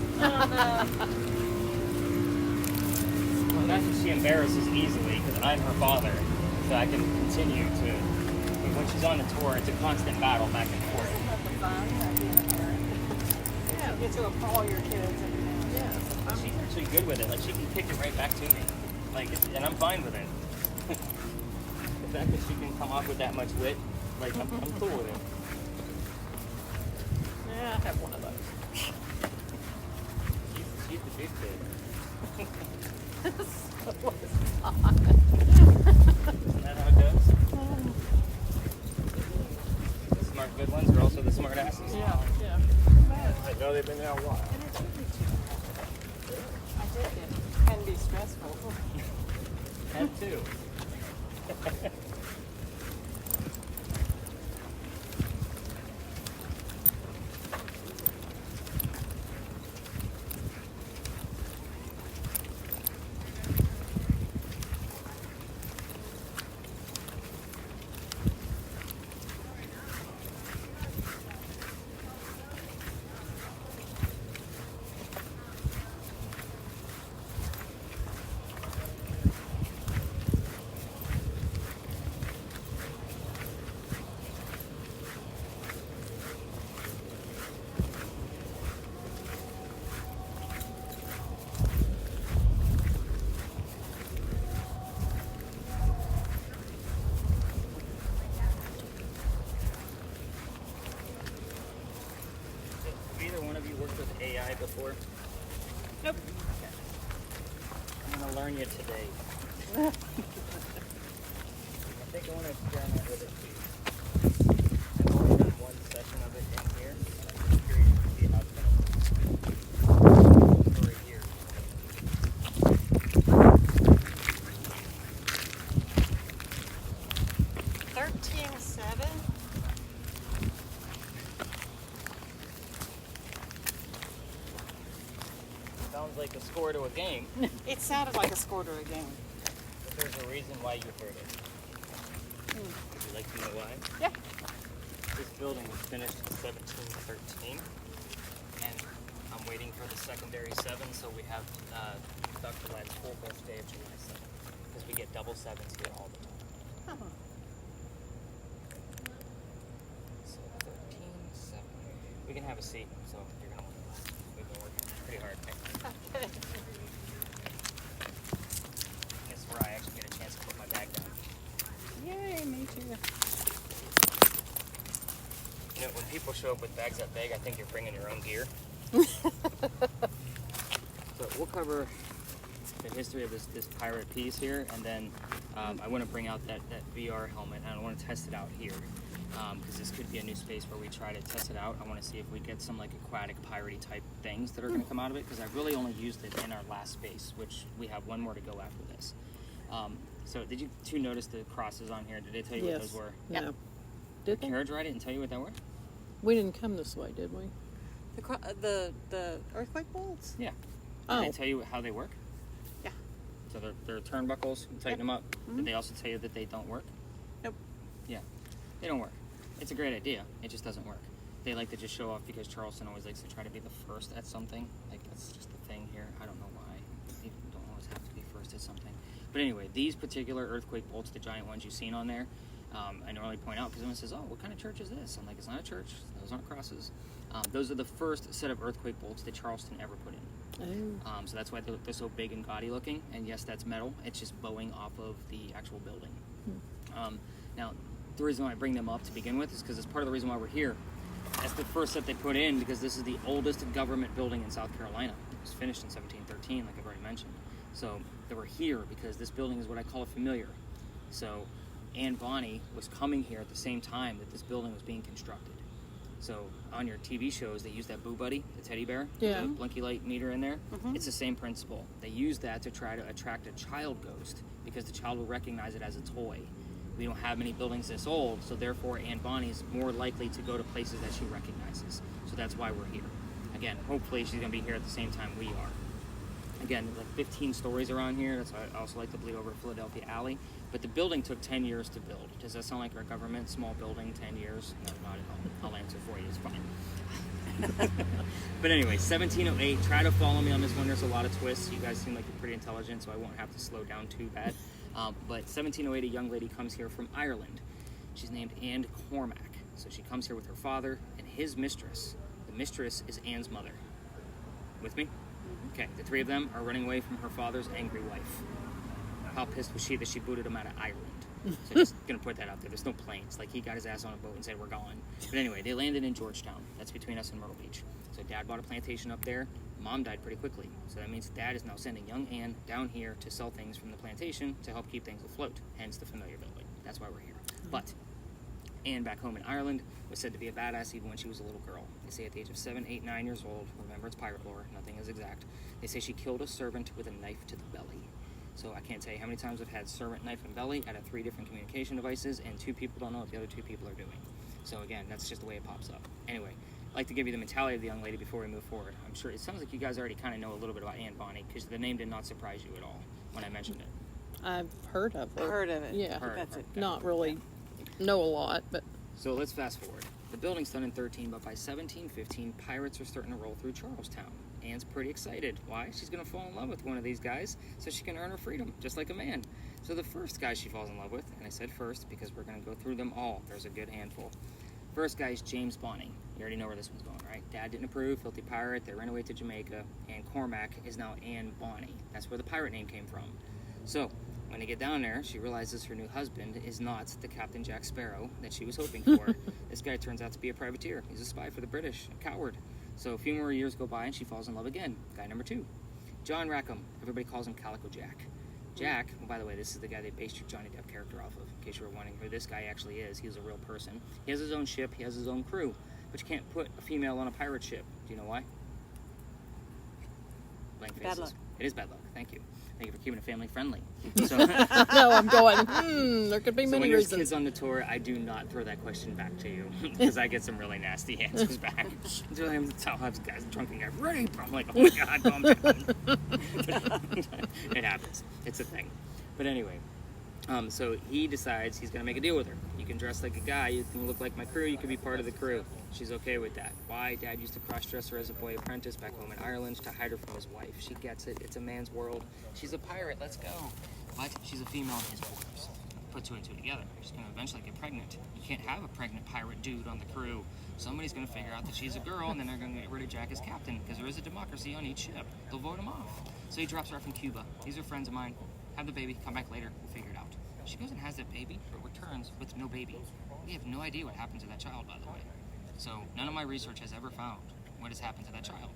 Not that she embarrasses easily, because I'm her father, so I can continue to. When she's on the tour, it's a constant battle back and forth. Isn't that the fun of being a parent? Yeah. You get to appall your kids every now and then. Yes. She's actually good with it. Like she can kick it right back to me, like, and I'm fine with it. The fact that she can come up with that much wit, like I'm cool with it. Yeah, I have one of those. She's the big kid. So was Isn't that how it goes? The smart good ones are also the smart asses. Yeah. I know they've been there a while. I did. It can be stressful. That too. AI before? Nope. Okay. I'm going to learn you today. I think I want to experiment with it too. I've only done one session of it in here, and I'm just curious to see how it's going to for a year. 13-7. Sounds like a score to a game, It sounded like a score to a game. but there's a reason why you heard it. Would you like to know why? Yeah. This building was finished in 1713, and I'm waiting for the secondary 7, so we have Dr. Lad's full birthday of July 7th, because we get double 7s here all the time. So 13, 7. We can have a seat, so you're going to want to laugh. We've been working pretty hard. Okay. This is where I actually get a chance to put my bag down. Yay, me too. You know, when people show up with bags that big, I think you're bringing your own gear. So we'll cover the history of this pirate piece here, and then I want to bring out that VR helmet, and I want to test it out here, because this could be a new space where we try to test it out. I want to see if we get some like aquatic piratey type things that are going to come out of it, because I really only used it in our last space, which we have one more to go after this. So did you two notice the crosses on here? Did they tell you what those were? No. Did they? Carriage ride didn't tell you what that were? We didn't come this way, did we? The earthquake bolts? Yeah. Oh. Did they tell you how they work? Yeah. So they're turnbuckles, you tighten them up. Mm-hmm. Did they also tell you that they don't work? Nope. Yeah, they don't work. It's a great idea, it just doesn't work. They like to just show off because Charleston always likes to try to be the first at something. Like, that's just the thing here. I don't know why. People don't always have to be first at something. But anyway, these particular earthquake bolts, the giant ones you've seen on there, I normally point out because someone says, oh, what kind of church is this? I'm like, it's not a church. Those aren't crosses. Those are the first set of earthquake bolts that Charleston ever put in. Oh. So that's why they're so big and gaudy looking. And yes, that's metal. It's just bowing off of the actual building. Now, the reason why I bring them up to begin with is because it's part of the reason why we're here. That's the first set they put in because this is the oldest government building in South Carolina. It was finished in 1713, like I've already mentioned. So they were here because this building is what I call a familiar. So Anne Bonny was coming here at the same time that this building was being constructed. So on your TV shows, they use that Boo Buddy, the teddy bear, Yeah. with the blinky light meter in there. It's the same principle. They use that to try to attract a child ghost because the child will recognize it as a toy. We don't have many buildings this old, so therefore Anne Bonny is more likely to go to places that she recognizes. So that's why we're here. Again, hopefully she's going to be here at the same time we are. Again, like 15 stories around here. That's why I also like to bleed over Philadelphia Alley. But the building took 10 years to build. Does that sound like our government? Small building, 10 years? No, not at all. I'll answer for you. It's fine. But anyway, 1708. Try to follow me on this one. There's a lot of twists. You guys seem like you're pretty intelligent, so I won't have to slow down too bad. But 1708, a young lady comes here from Ireland. She's named Anne Cormac. So she comes here with her father and his mistress. The mistress is Anne's mother. With me? Okay, the three of them are running away from her father's angry wife. How pissed was she that she booted him out of Ireland? So just gonna put that out there. There's no planes. Like, he got his ass on a boat and said, we're gone. But anyway, they landed in Georgetown. That's between us and Myrtle Beach. So Dad bought a plantation up there. Mom died pretty quickly. So that means Dad is now sending young Anne down here to sell things from the plantation to help keep things afloat. Hence the familiar building. That's why we're here. But Anne back home in Ireland was said to be a badass even when she was a little girl. They say at the age of 7, 8, 9 years old, remember it's pirate lore, nothing is exact, they say she killed a servant with a knife to the belly. So I can't tell you how many times I've had servant, knife, and belly out of 3 different communication devices, and 2 people don't know what the other 2 people are doing. So again, that's just the way it pops up. Anyway, I'd like to give you the mentality of the young lady before we move forward. I'm sure it sounds like you guys already kind of know a little bit about Anne Bonny, because the name did not surprise you at all when I mentioned it. I've heard of I her. heard of it. Yeah. Heard. That's it. Not really know a lot, but So let's fast forward. The building's done in 13, but by 1715, pirates are starting to roll through Charlestown. Anne's pretty excited. Why? She's going to fall in love with one of these guys so she can earn her freedom, just like a man. So the first guy she falls in love with, and I said first because we're going to go through them all. There's a good handful. First guy is James Bonny. You already know where this one's going, right? Dad didn't approve, filthy pirate, they ran away to Jamaica, and Cormac is now Anne Bonny. That's where the pirate name came from. So, when they get down there, she realizes her new husband is not the Captain Jack Sparrow that she was hoping for. This guy turns out to be a privateer. He's a spy for the British, a coward. So a few more years go by and she falls in love again. Guy number 2, John Rackham. Everybody calls him Calico Jack. Jack, well, by the way, this is the guy they based your Johnny Depp character off of, in case you were wondering who this guy actually is. He's a real person. He has his own ship, he has his own crew, but you can't put a female on a pirate ship. Do you know why? Blank faces. Bad luck. It is bad luck. Thank you. Thank you for keeping it family friendly. So, no, I'm going, there could be so many when there's reasons. kids on the tour, I do not throw that question back to you because I get some really nasty answers back. I'll have guys, drunken guy, rape. I'm like, oh my God, calm down. It happens. It's a thing. But anyway, So he decides he's going to make a deal with her. You can dress like a guy, you can look like my crew, you can be part of the crew. She's okay with that. Why? Dad used to cross-dress her as a boy apprentice back home in Ireland to hide her from his wife. She gets it. It's a man's world. She's a pirate. Let's go. But she's a female in his quarters. Put two and two together. She's going to eventually get pregnant. You can't have a pregnant pirate dude on the crew. Somebody's going to figure out that she's a girl, and then they're going to get rid of Jack as captain, because there is a democracy on each ship. They'll vote him off. So he drops her off in Cuba. These are friends of mine. Have the baby. Come back later. We'll figure it out. She goes and has that baby, but returns with no baby. We have no idea what happened to that child, by the way. So none of my research has ever found what has happened to that child.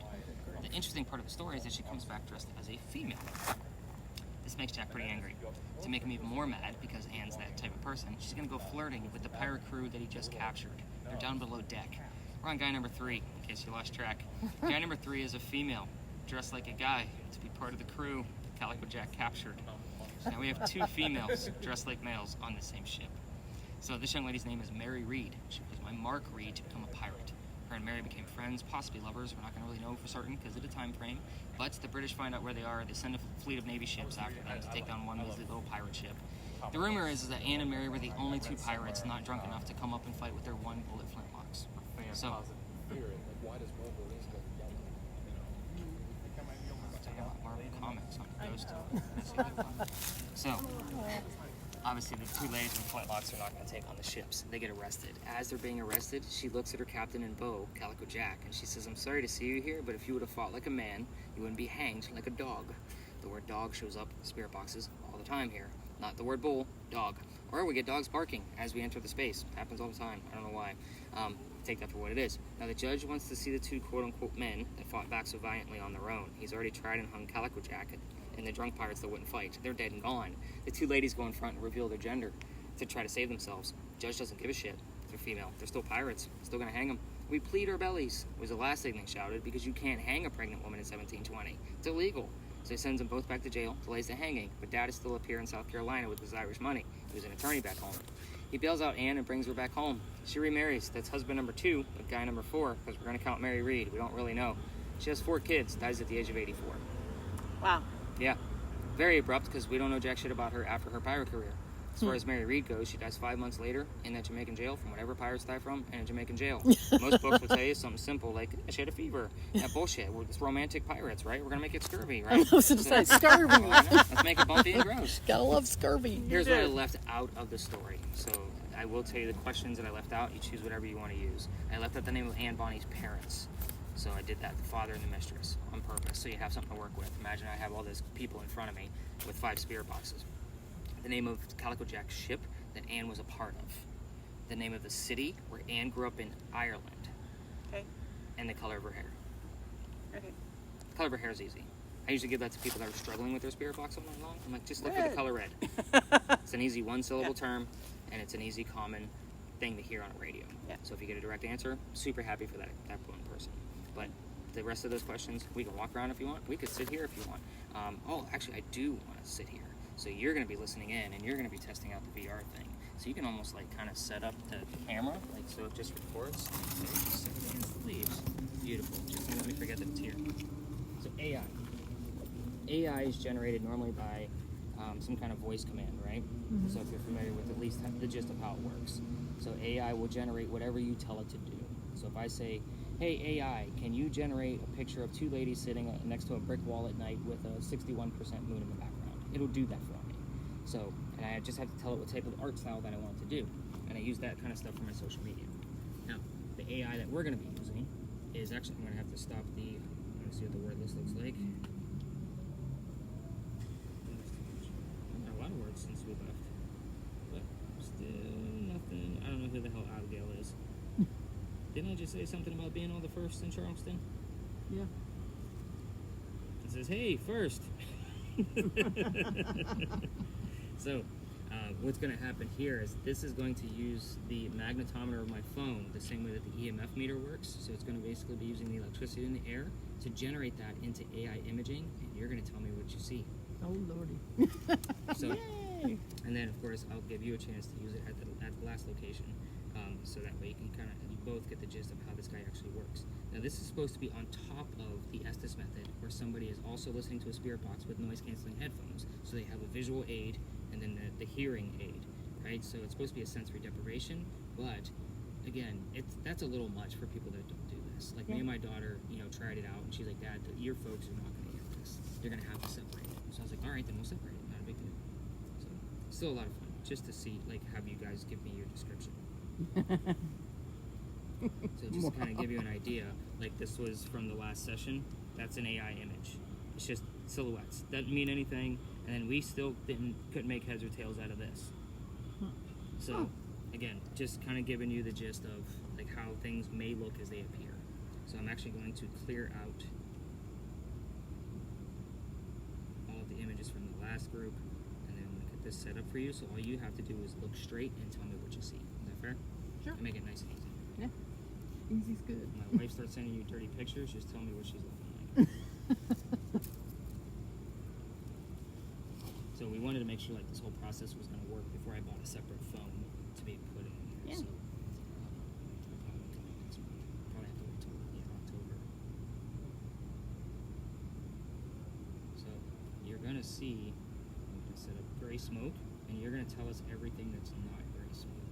The interesting part of the story is that she comes back dressed as a female. This makes Jack pretty angry. To make him even more mad, because Anne's that type of person, she's going to go flirting with the pirate crew that he just captured. They're down below deck. We're on guy number 3, in case you lost track. Guy number 3 is a female, dressed like a guy, to be part of the crew Calico Jack captured. Now we have 2 females dressed like males on the same ship. So this young lady's name is Mary Reed. She was my Mark Reed to become a pirate. Her and Mary became friends, possibly lovers. We're not going to really know for certain because of the time frame. But the British find out where they are. They send a fleet of Navy ships after them to take down one measly little pirate ship. The rumor is that Anne and Mary were the only 2 pirates not drunk enough to come up and fight with their 1 bullet flintlocks. So, Marvel Comics on Ghost. So, obviously the 2 ladies with flintlocks are not going to take on the ships. They get arrested. As they're being arrested, she looks at her captain in bow, Calico Jack, and she says, "I'm sorry to see you here, but if you would have fought like a man, you wouldn't be hanged like a dog." The word dog shows up in spirit boxes all the time here. Not the word bull, dog. Or we get dogs barking as we enter the space. It happens all the time. I don't know why. Take that for what it is. Now the judge wants to see the 2 quote-unquote men that fought back so valiantly on their own. He's already tried and hung Calico Jack and the drunk pirates that wouldn't fight. They're dead and gone. The 2 ladies go in front and reveal their gender to try to save themselves. Judge doesn't give a shit. They're female. They're still pirates. Still gonna hang them. "We plead our bellies," was the last thing they shouted, because you can't hang a pregnant woman in 1720. It's illegal. So he sends them both back to jail, delays the hanging, but Dad is still up here in South Carolina with his Irish money. He was an attorney back home. He bails out Anne and brings her back home. She remarries. That's husband number 2, but guy number 4, because we're going to count Mary Reed. We don't really know. She has 4 kids, dies at the age of 84. Wow. Yeah. Very abrupt, because we don't know jack shit about her after her pirate career. As far as Mary Reed goes, she dies 5 months later in that Jamaican jail from whatever pirates die from in a Jamaican jail. Most books will tell you something simple like, she had a fever. That bullshit. We're just romantic pirates, right? We're going to make it scurvy, right? I was going to say scurvy. Let's make it bumpy and gross. Gotta love scurvy. Here's what I left out of the story. So I will tell you the questions that I left out. You choose whatever you want to use. I left out the name of Anne Bonny's parents. So I did that, the father and the mistress, on purpose. So you have something to work with. Imagine I have all these people in front of me with 5 spirit boxes. The name of Calico Jack's ship that Anne was a part of. The name of the city where Anne grew up in Ireland. Okay. And the color of her hair. Okay. The color of her hair is easy. I usually give that to people that are struggling with their spirit box all night long. I'm like, just look for the color red. It's an easy 1-syllable term, and it's an easy common thing to hear on a radio. Yeah. So if you get a direct answer, super happy for that one person. But the rest of those questions, we can walk around if you want. We could sit here if you want. Actually, I do want to sit here. So you're going to be listening in, and you're going to be testing out the VR thing. So you can almost like kind of set up the camera, like so it just records. So just sit against the leaves. Beautiful. Just don't let me forget that it's here. So AI. AI is generated normally by some kind of voice command, right? Mm-hmm. So if you're familiar with at least the gist of how it works. So AI will generate whatever you tell it to do. So if I say, "Hey AI, can you generate a picture of 2 ladies sitting next to a brick wall at night with a 61% moon in the background?" It'll do that for me. So, and I just have to tell it what type of art style that I want to do. And I use that kind of stuff for my social media. Now, the AI that we're going to be using is actually, I'm going to have to stop the, let's see what the word list looks like. A lot of words since we left. But still nothing. I don't know who the hell Abigail is. Didn't I just say something about being all the first in Charleston? Yeah. It says, "Hey, first." So what's going to happen here is this is going to use the magnetometer of my phone the same way that the EMF meter works. So it's going to basically be using the electricity in the air to generate that into AI imaging, and you're going to tell me what you see. Oh, Lordy. So, and then of course I'll give you a chance to use it at the last location, so that way you both get the gist of how this guy actually works. Now this is supposed to be on top of the Estes method, where somebody is also listening to a spirit box with noise canceling headphones, so they have a visual aid and then the hearing aid, right? So it's supposed to be a sensory deprivation, but again, that's a little much for people that don't do this. Like me and my daughter, tried it out, and she's like, Dad, your folks are not going to get this. They're going to have to separate it. So I was like, all right, then we'll separate it. Not a big deal. So still a lot of fun, just to see, like, have you guys give me your description. So just to kind of give you an idea, like this was from the last session. That's an AI image. It's just silhouettes. Doesn't mean anything. And then we still couldn't make heads or tails out of this. So again, just kind of giving you the gist of like how things may look as they appear. So I'm actually going to clear out all of the images from the last group, and then I'm going to get this set up for you. So all you have to do is look straight and tell me what you see. Is that fair? Sure. And make it nice and easy. Yeah. Easy's good. When my wife starts sending you dirty pictures, just tell me what she's looking like. So we wanted to make sure like this whole process was going to work before I bought a separate phone to be put in here. Yeah. So probably have to wait till October. So you're going to see, I'm going to set up gray smoke, and you're going to tell us everything that's not gray smoke.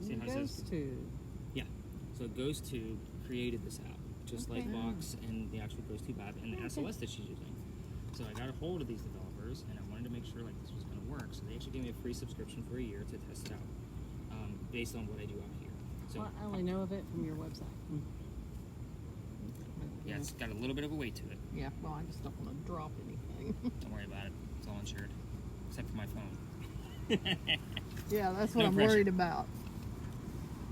See how it Goes says? to. Yeah. So Ghost 2 created this app, just like Okay. Vox and the actual Ghost 2 app and the SLS that she's using. So I got a hold of these developers, and I wanted to make sure like this was going to work. So they actually gave me a free subscription for a year to test it out, based on what I do out here. So Well, I only know of it from your website. yeah, it's got a little bit of a weight to it. Yeah, well, I just don't want to drop anything. Don't worry about it. It's all insured, except for my phone. Yeah, that's what No I'm pressure. worried about.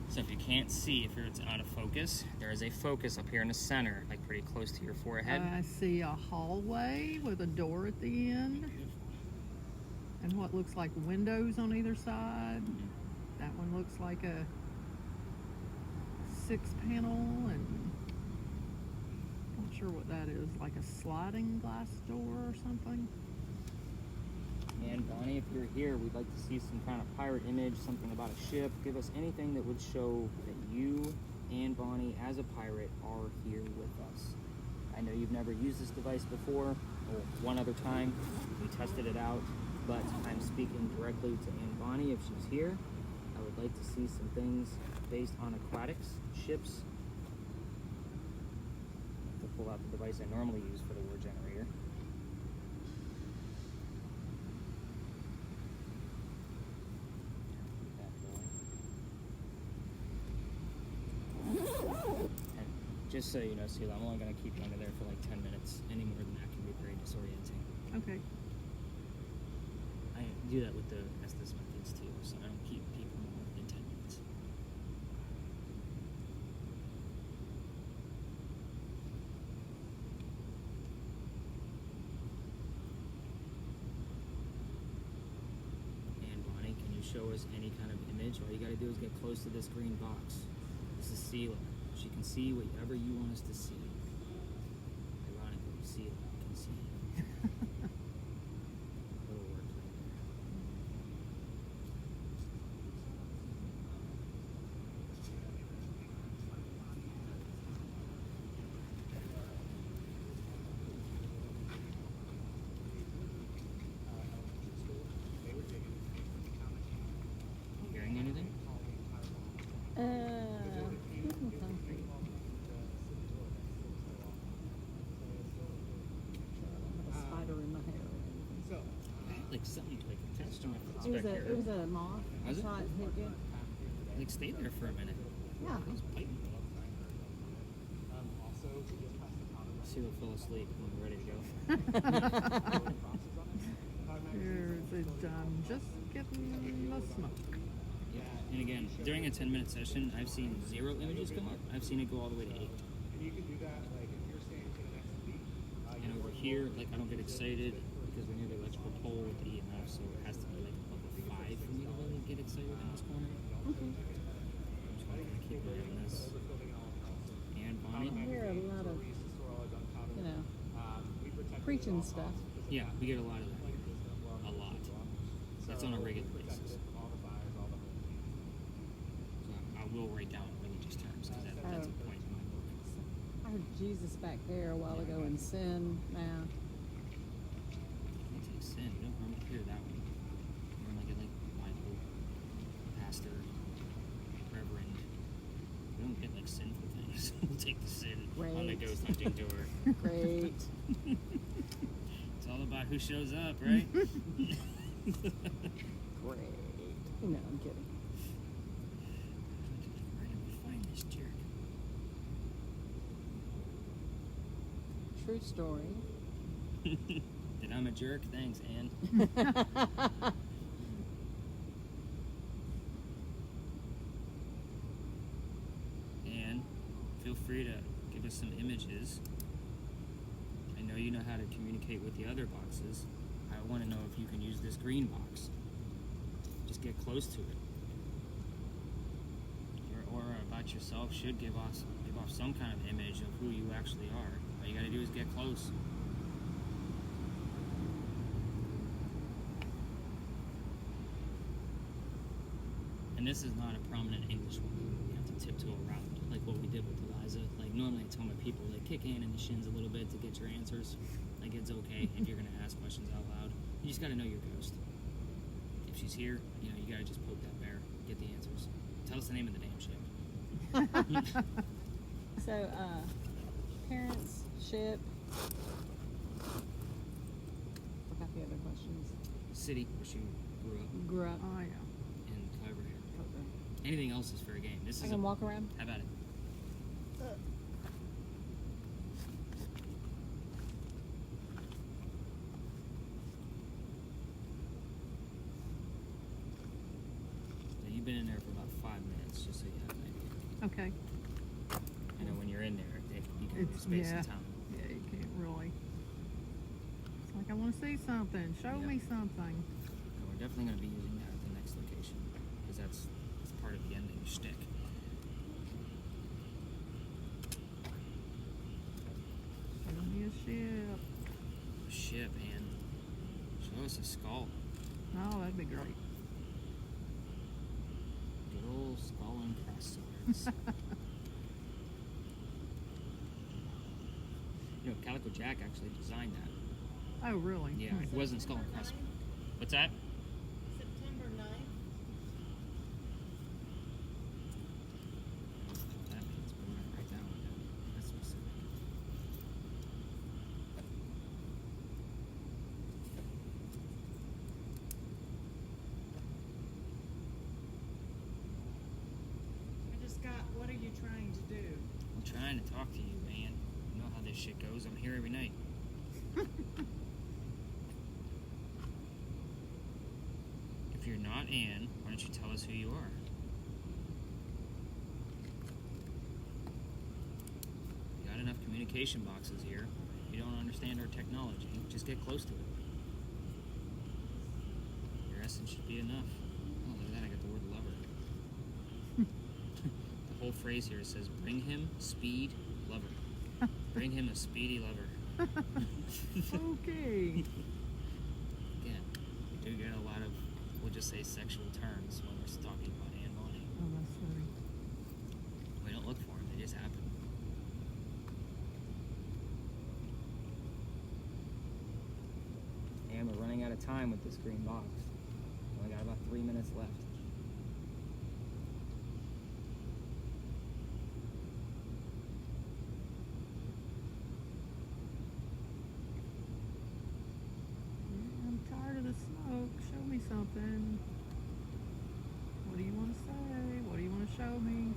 So if you can't see, if it's out of focus, there is a focus up here in the center, like pretty close to your forehead. I see a hallway with a door at the end and what looks like windows on either side. That one looks like a 6-panel, and not sure what that is, like a sliding glass door or something. And Bonnie, if you're here, we'd like to see some kind of pirate image, something about a ship. Give us anything that would show that you and Bonnie, as a pirate, are here with us. I know you've never used this device before, or one other time. We tested it out, but I'm speaking directly to Aunt Bonnie if she's here. I would like to see some things based on aquatics, ships. To pull out the device I normally use for the word generator. And just so you know, Sheila, I'm only going to keep you under there for like 10 minutes. Any more than that can be very disorienting. Okay. I do that with the Estes methods too, so I don't keep people more than 10 minutes. And Bonnie, can you show us any kind of image? All you got to do is get close to this green box. This is Sheila. She can see whatever you want us to see. Ironically, Sheila can see. Little work right there. You hearing anything? A spider in my hair. Like something like attached to my foot It was back a here. moth. Was it? Saw it hit you. Like stay there for a minute. Yeah. It was biting. Sheila fell asleep when we're ready to go. Here's it. I'm just getting the smoke. Yeah. And again, during a 10-minute session, I've seen 0 images come up. I've seen it go all the way to 8. And you can do that, like, if you're staying for the next week. And over here, like I don't get excited because we're near the electrical pole with the EMF, so it has to be like level 5 for me to really get excited in this corner. I'm just going to keep an eye on this. And Bonnie. I hear a lot of, preaching stuff. Yeah, we get a lot of that here. A lot. That's on a regular basis. So I will write down religious terms because that's a point in my book. I heard Jesus back there a while ago and sin now. They take sin. We don't normally hear that one. We normally get like Bible, pastor, reverend. We don't get like sinful things. We'll take the sin on the Great. ghost hunting tour. Great. It's all about who shows up, right? Great. No, I'm kidding. Where did we find this jerk? True story. That I'm a jerk? Thanks, Ann. And feel free to give us some images. I know you know how to communicate with the other boxes. I want to know if you can use this green box. Just get close to it. Your aura about yourself should give off some kind of image of who you actually are. All you gotta do is get close. And this is not a prominent English one. You have to tiptoe around, like what we did with Eliza. Like normally I tell my people, like kick in the shins a little bit to get your answers. Like it's okay if you're gonna ask questions out loud. You just gotta know your ghost. If she's here, you know, you gotta just poke that bear, get the answers. Tell us the name of the damn ship. So, parents, ship. Forgot the other questions. City where she grew up Grew up. Oh, yeah. and cover here. Okay. Anything else is fair game. This I is can walk around. How about it? So you've been in there for about 5 minutes, just so you have an idea. Okay. I know when you're in there, you can lose space and time. Yeah, you can't really. It's like, I want to see something. Show Yeah. me something. And we're definitely going to be using that at the next location, because that's part of the ending shtick. Show me a ship. A ship, and show us a skull. Oh, that'd be great. Good old skull and cross swords. You know, Calico Jack actually designed that. Oh, really? Yeah, it wasn't skull and cross. What's that? September 9th. What that means, but we're gonna write that one down. That's specific. I just got, what are you trying to do? I'm trying to talk to you, man. You know how this shit goes. I'm here every night. If you're not Anne, why don't you tell us who you are? We got enough communication boxes here. You don't understand our technology. Just get close to it. Your essence should be enough. Oh, look at that. I got the word lover. The whole phrase here says, bring him speed lover. Bring him a speedy lover. Okay. Again, we do get a lot of, we'll just say sexual terms when we're talking about Anne Bonny. Oh, that's funny. We don't look for them, they just happen. And we're running out of time with this green box. Only got about 3 minutes left. I'm tired of the smoke. Show me something. What do you want to say? What do you want to show me?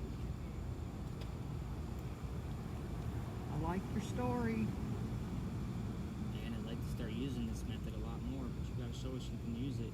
I like your story. And I'd like to start using this method a lot more, but you gotta show us you can use it.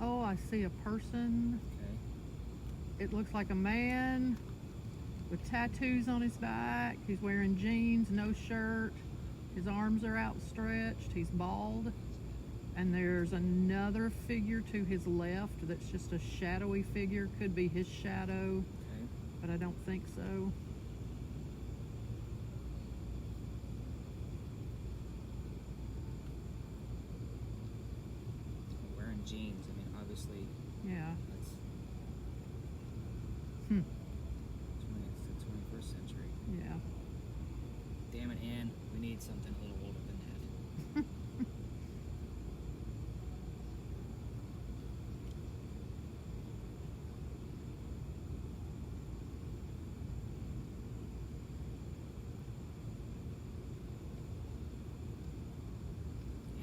Oh, I see a person. Okay. It looks like a man with tattoos on his back. He's wearing jeans, no shirt. His arms are outstretched. He's bald. And there's another figure to his left that's just a shadowy figure. Could be his shadow, Okay. but I don't think so. Wearing jeans. I mean, obviously, Yeah. that's Hmm. 20th to 21st century. Yeah. Damn it, Anne. We need something a little older than that.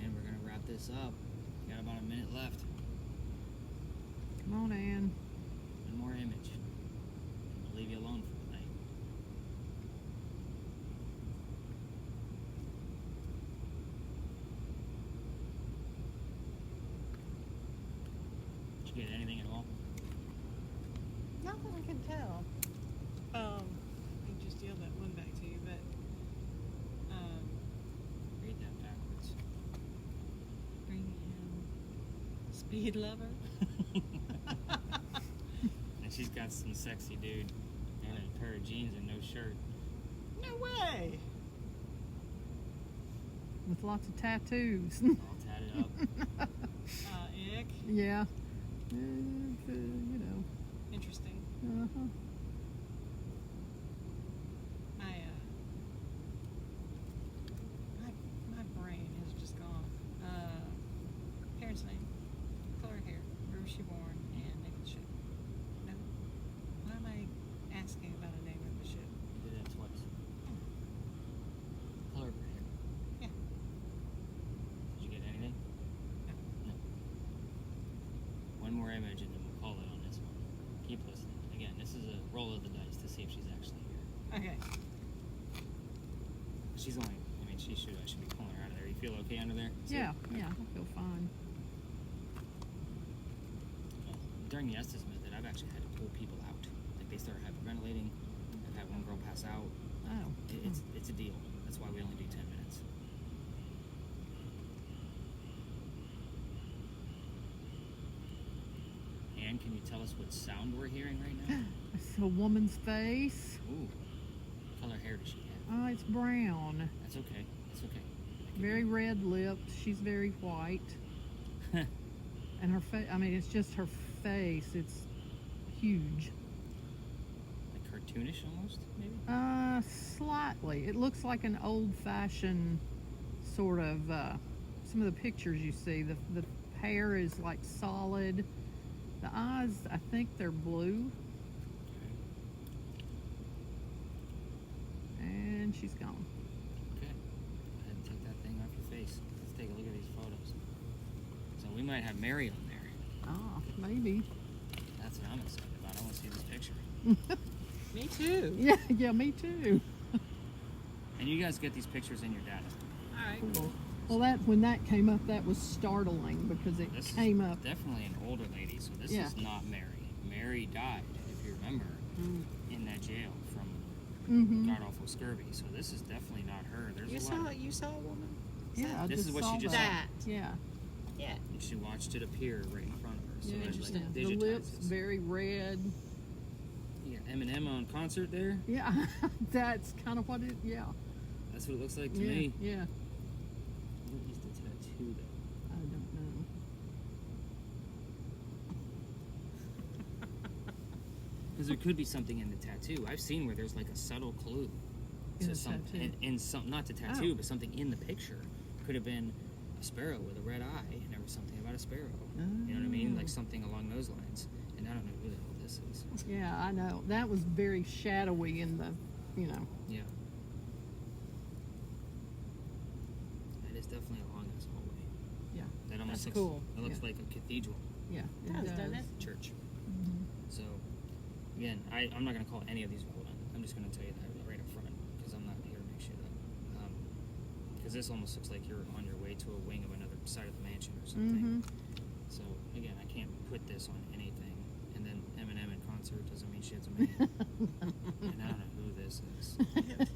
And we're gonna wrap this up. We got about a minute left. Come on, Ann. One more image. And we'll leave you alone for the night. Did you get anything at all? Not that I can tell. I just yelled that one back to you, but Read that backwards. bring in speed lover. And she's got some sexy dude and a pair of jeans and no shirt. No way. With lots of tattoos. All tatted up. Ick. Yeah. You know. Interesting. Uh-huh. My brain has just gone. Parents' name, color of hair, where was she born, and name of the ship. No. Why am I asking about a name of the ship? You did that twice. Color of her hair. Yeah. Did you get anything? No. One more image and then we'll call it on this one. Keep listening. Again, this is a roll of the dice to see if she's actually here. Okay. She's only, I mean, I should be pulling her out of there. You feel okay under there? Yeah, yeah, I feel fine. During the Estes method, I've actually had to pull people out. Like they start hyperventilating. I've had one girl pass out. Oh. It's a deal. That's why we only do 10 minutes. Anne, can you tell us what sound we're hearing right now? It's a woman's face. Ooh. What color hair does she have? Oh, it's brown. That's okay. That's okay. Very red lips. She's very white. And her face, I mean, it's just her face. It's huge. Like cartoonish almost, maybe? Slightly. It looks like an old-fashioned sort of, some of the pictures you see. The hair is like solid. The eyes, I think they're blue. And she's gone. Okay. Go ahead and take that thing off your face. Let's take a look at these photos. So we might have Mary on there. Ah, maybe. That's what I'm excited about. I want to see this picture. Me too. Yeah, me too. And you guys get these pictures in your data. All right. Well, when that came up, that was startling because it This came is up. definitely an older lady, so this Yeah. is not Mary. Mary died, if you remember, in that jail from Mm-hmm. god awful scurvy. So this is definitely not her. There's You a saw lot. you saw a woman. Yeah, I This just is what saw she just That. Yeah. Yeah. And she watched it appear right in front of her. So Yeah, it Interesting. like the digitizes. lips very red. You got Eminem on concert there. Yeah, that's kind of what it. Yeah. That's what it looks like to Yeah. me. Yeah. What is the tattoo though? I don't know. Because there could be something in the tattoo. I've seen where there's like a subtle clue In to the something, tattoo? in some, not the tattoo, Oh. but something in the picture. Could have been a sparrow with a red eye, and there was something about a sparrow. You know what I mean? Like something along those lines. And I don't know who the hell this is. Yeah, I know. That was very shadowy in the, you know. Yeah. That is definitely along this hallway. Yeah. That almost That's looks, cool. It looks Yeah. like a cathedral Yeah. It does, doesn't it? church. Mhm. So, again, I'm not going to call any of these relevant. I'm just going to tell you that right up front because I'm not here to make shit up. Because this almost looks like you're on your way to a wing of another side of the mansion or something. So, again, I can't put this on anything. And then Eminem in concert doesn't mean shit to me. And I don't know who this is.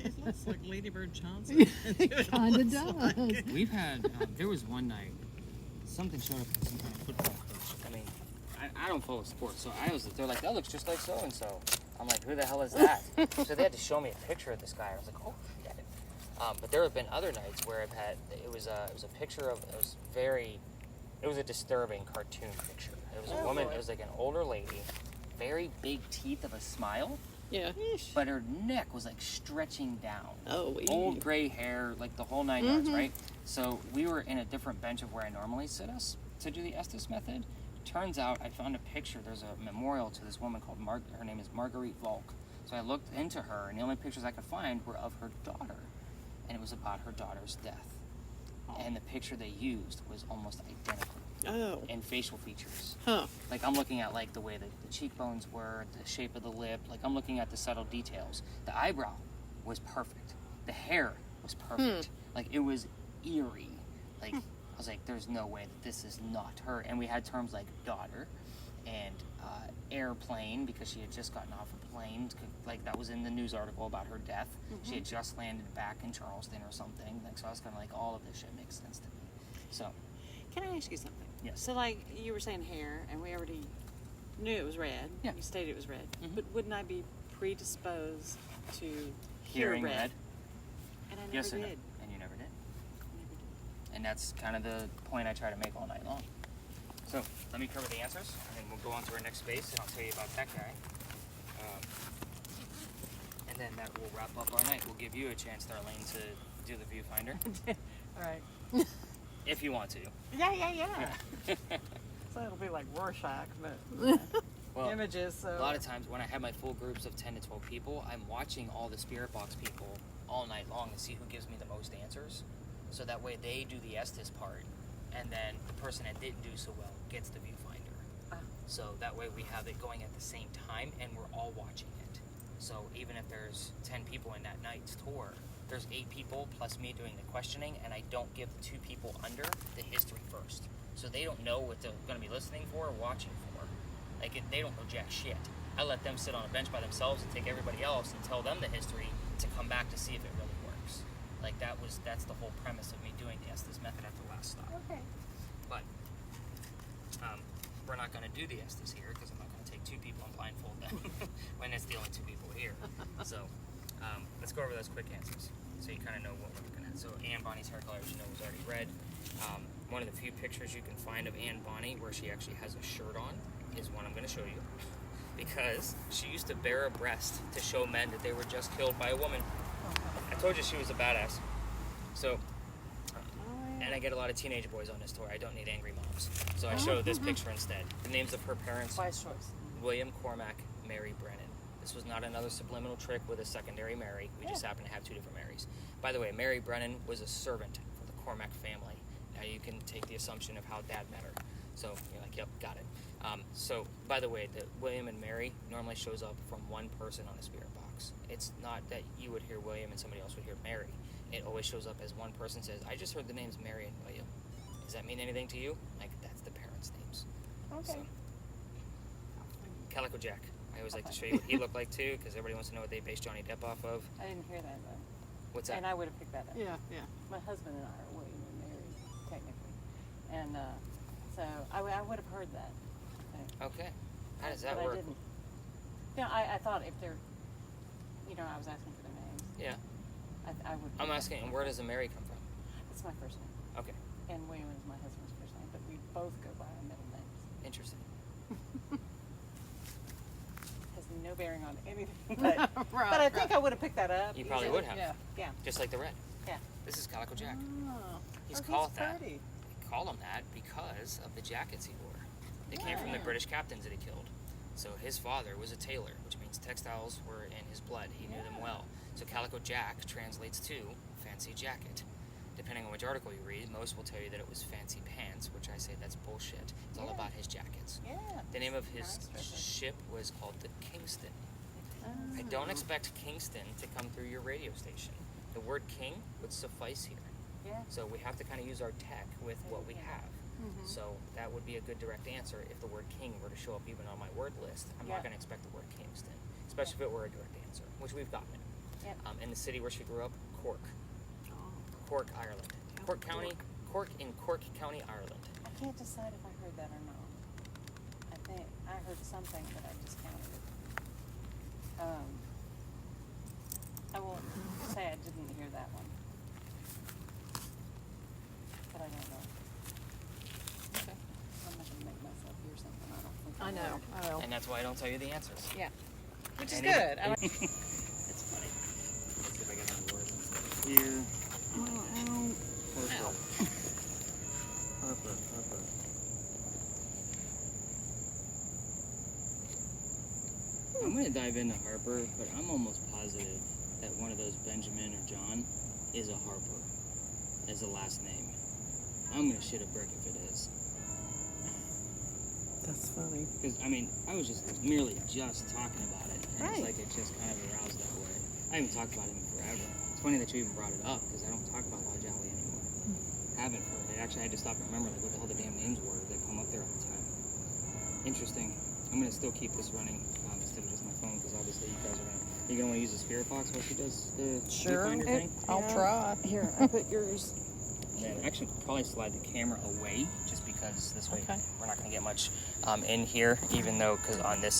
It looks like Lady Bird Johnson. It kind of does. We've had, there was one night, something showed up in some kind of football coach. I mean, I don't follow sports, so they're like, that looks just like so and so. I'm like, who the hell is that? So they had to show me a picture of this guy. I was like, oh, forget it. But there have been other nights where it was a picture of it was a disturbing cartoon picture. It was a woman. It was like an older lady, very big teeth of a smile. Yeah. But her neck was like stretching down. Oh, Old gray hair, like the whole 9 yards, right? So we were in a different bench of where I normally sit us to do the Estes method. Turns out I found a picture. There's a memorial to this woman called her name is Marguerite Volk. So I looked into her, and the only pictures I could find were of her daughter. And it was about her daughter's death. And the picture they used was almost identical. Oh. In facial features. Huh. Like I'm looking at like the way the cheekbones were, the shape of the lip. Like I'm looking at the subtle details. The eyebrow was perfect. The hair was perfect. Like it was eerie. Like I was like, there's no way that this is not her. And we had terms like daughter and airplane because she had just gotten off a plane. Like that was in the news article about her death. She had just landed back in Charleston or something. Like so I was kind of like, all of this shit makes sense to me. So. Can I ask you something? Yes. So, like, you were saying hair, and we already knew it was red. Yeah. You stated it was red. But wouldn't I be predisposed to Hearing red? And I never Yes or did. no? And you never did. Never did. And that's kind of the point I try to make all night long. So let me cover the answers, and then we'll go on to our next space, and I'll tell you about that guy. And then that will wrap up our night. We'll give you a chance, Darlene, to do the viewfinder, All right. if you want to. Yeah. So it'll be like Rorschach, but Well, images. So a lot of times when I have my full groups of 10 to 12 people, I'm watching all the spirit box people all night long to see who gives me the most answers. So that way they do the Estes part, and then the person that didn't do so well gets the viewfinder. So that way we have it going at the same time, and we're all watching it. So even if there's 10 people in that night's tour, there's 8 people plus me doing the questioning, and I don't give the 2 people under the history first. So they don't know what they're going to be listening for or watching for. Like, they don't know jack shit. I let them sit on a bench by themselves and take everybody else and tell them the history to come back to see if it really works. Like, that's the whole premise of me doing the Estes method at the last stop. Okay. But we're not going to do the Estes here because I'm not going to take 2 people and blindfold them when it's the only 2 people here. So let's go over those quick answers so you kind of know what we're looking at. So Anne Bonny's hair color, as you know, was already red. One of the few pictures you can find of Anne Bonny where she actually has a shirt on is one I'm going to show you, because she used to bare a breast to show men that they were just killed by a woman. I told you she was a badass. So, and I get a lot of teenage boys on this tour. I don't need angry moms. So I show this picture instead. The names of her parents: Wise choice. William Cormack, Mary Brennan. This was not another subliminal trick with a secondary Mary. We just happen to have 2 different Marys. By the way, Mary Brennan was a servant for the Cormack family. Now you can take the assumption of how Dad met her. So you're like, yep, got it. So, by the way, the William and Mary normally shows up from one person on a spirit box. It's not that you would hear William and somebody else would hear Mary. It always shows up as one person says, I just heard the names Mary and William. Does that mean anything to you? Like, that's the parents' names. Okay. So, Calico Jack. I always like to show you what he looked like, too, because everybody wants to know what they based Johnny Depp off of. I didn't hear that though. What's that? And I would have picked that up. Yeah. My husband and I are William and Mary, technically, and so I would have heard that. Okay. How does that but work? I didn't. You know, I thought if they're, I was asking for their names. Yeah. I would. I'm asking, and where does the Mary come from? It's my first name, Okay. and William is my husband's first name, but we both go by our middle names. Interesting. Has no bearing on anything, but I think I would have picked that up. You probably easily. would have. Yeah. Just like the red. Yeah. This is Calico Jack. Oh. He's Oh, called that. pretty. They call him that because of the jackets he wore. They came from the Yeah. British captains that he killed. So his father was a tailor, which means textiles were in his blood. He knew them well. So Calico Jack translates to fancy jacket. Depending on which article you read, most will tell you that it was fancy pants, which I say that's bullshit. It's all about his jackets. Yeah. The name of his Nice dresses. ship was called the Kingston. Oh. I don't expect Kingston to come through your radio station. The word king would suffice here. Yeah. So we have to kind of use our tech with what we have. Mm-hmm. So that would be a good direct answer if the word king were to show up even on my word list. I'm Yeah. not going to expect the word Kingston, especially if it were a direct answer, which we've gotten. Yep. In the city where she grew up, Cork, Ireland. Cork County, Cork in Cork County, Ireland. can't decide if I heard that or not. I think I heard something, but I discounted it. I won't say I didn't hear that one, but I don't know. Okay. I'm not gonna make myself hear something I don't think I know. heard. I will. And that's why I don't tell you the answers. Yeah, which is And good. I like It's funny. Let's see if I get my words and stuff here. Harper. I'm gonna dive into Harper, but I'm almost positive that one of those Benjamin or John is a Harper as a last name. I'm gonna shit a brick if it is. That's funny. Because, I mean, I was just talking about it, and Right. it's like it just kind of aroused that way. I haven't talked about him in forever. It's funny that you even brought it up, because I don't talk about Lodge Alley anymore. Haven't for it. Actually, I had to stop and remember like what the hell the damn names were that come up there all the time. Interesting. I'm gonna still keep this running instead of just my phone, because obviously you guys are gonna want to use the Spirit Box while she does the viewfinder thing. I'll try. Here, I put yours. And then actually probably slide the camera away, just because this way Okay. we're not gonna get much in here, even though because on this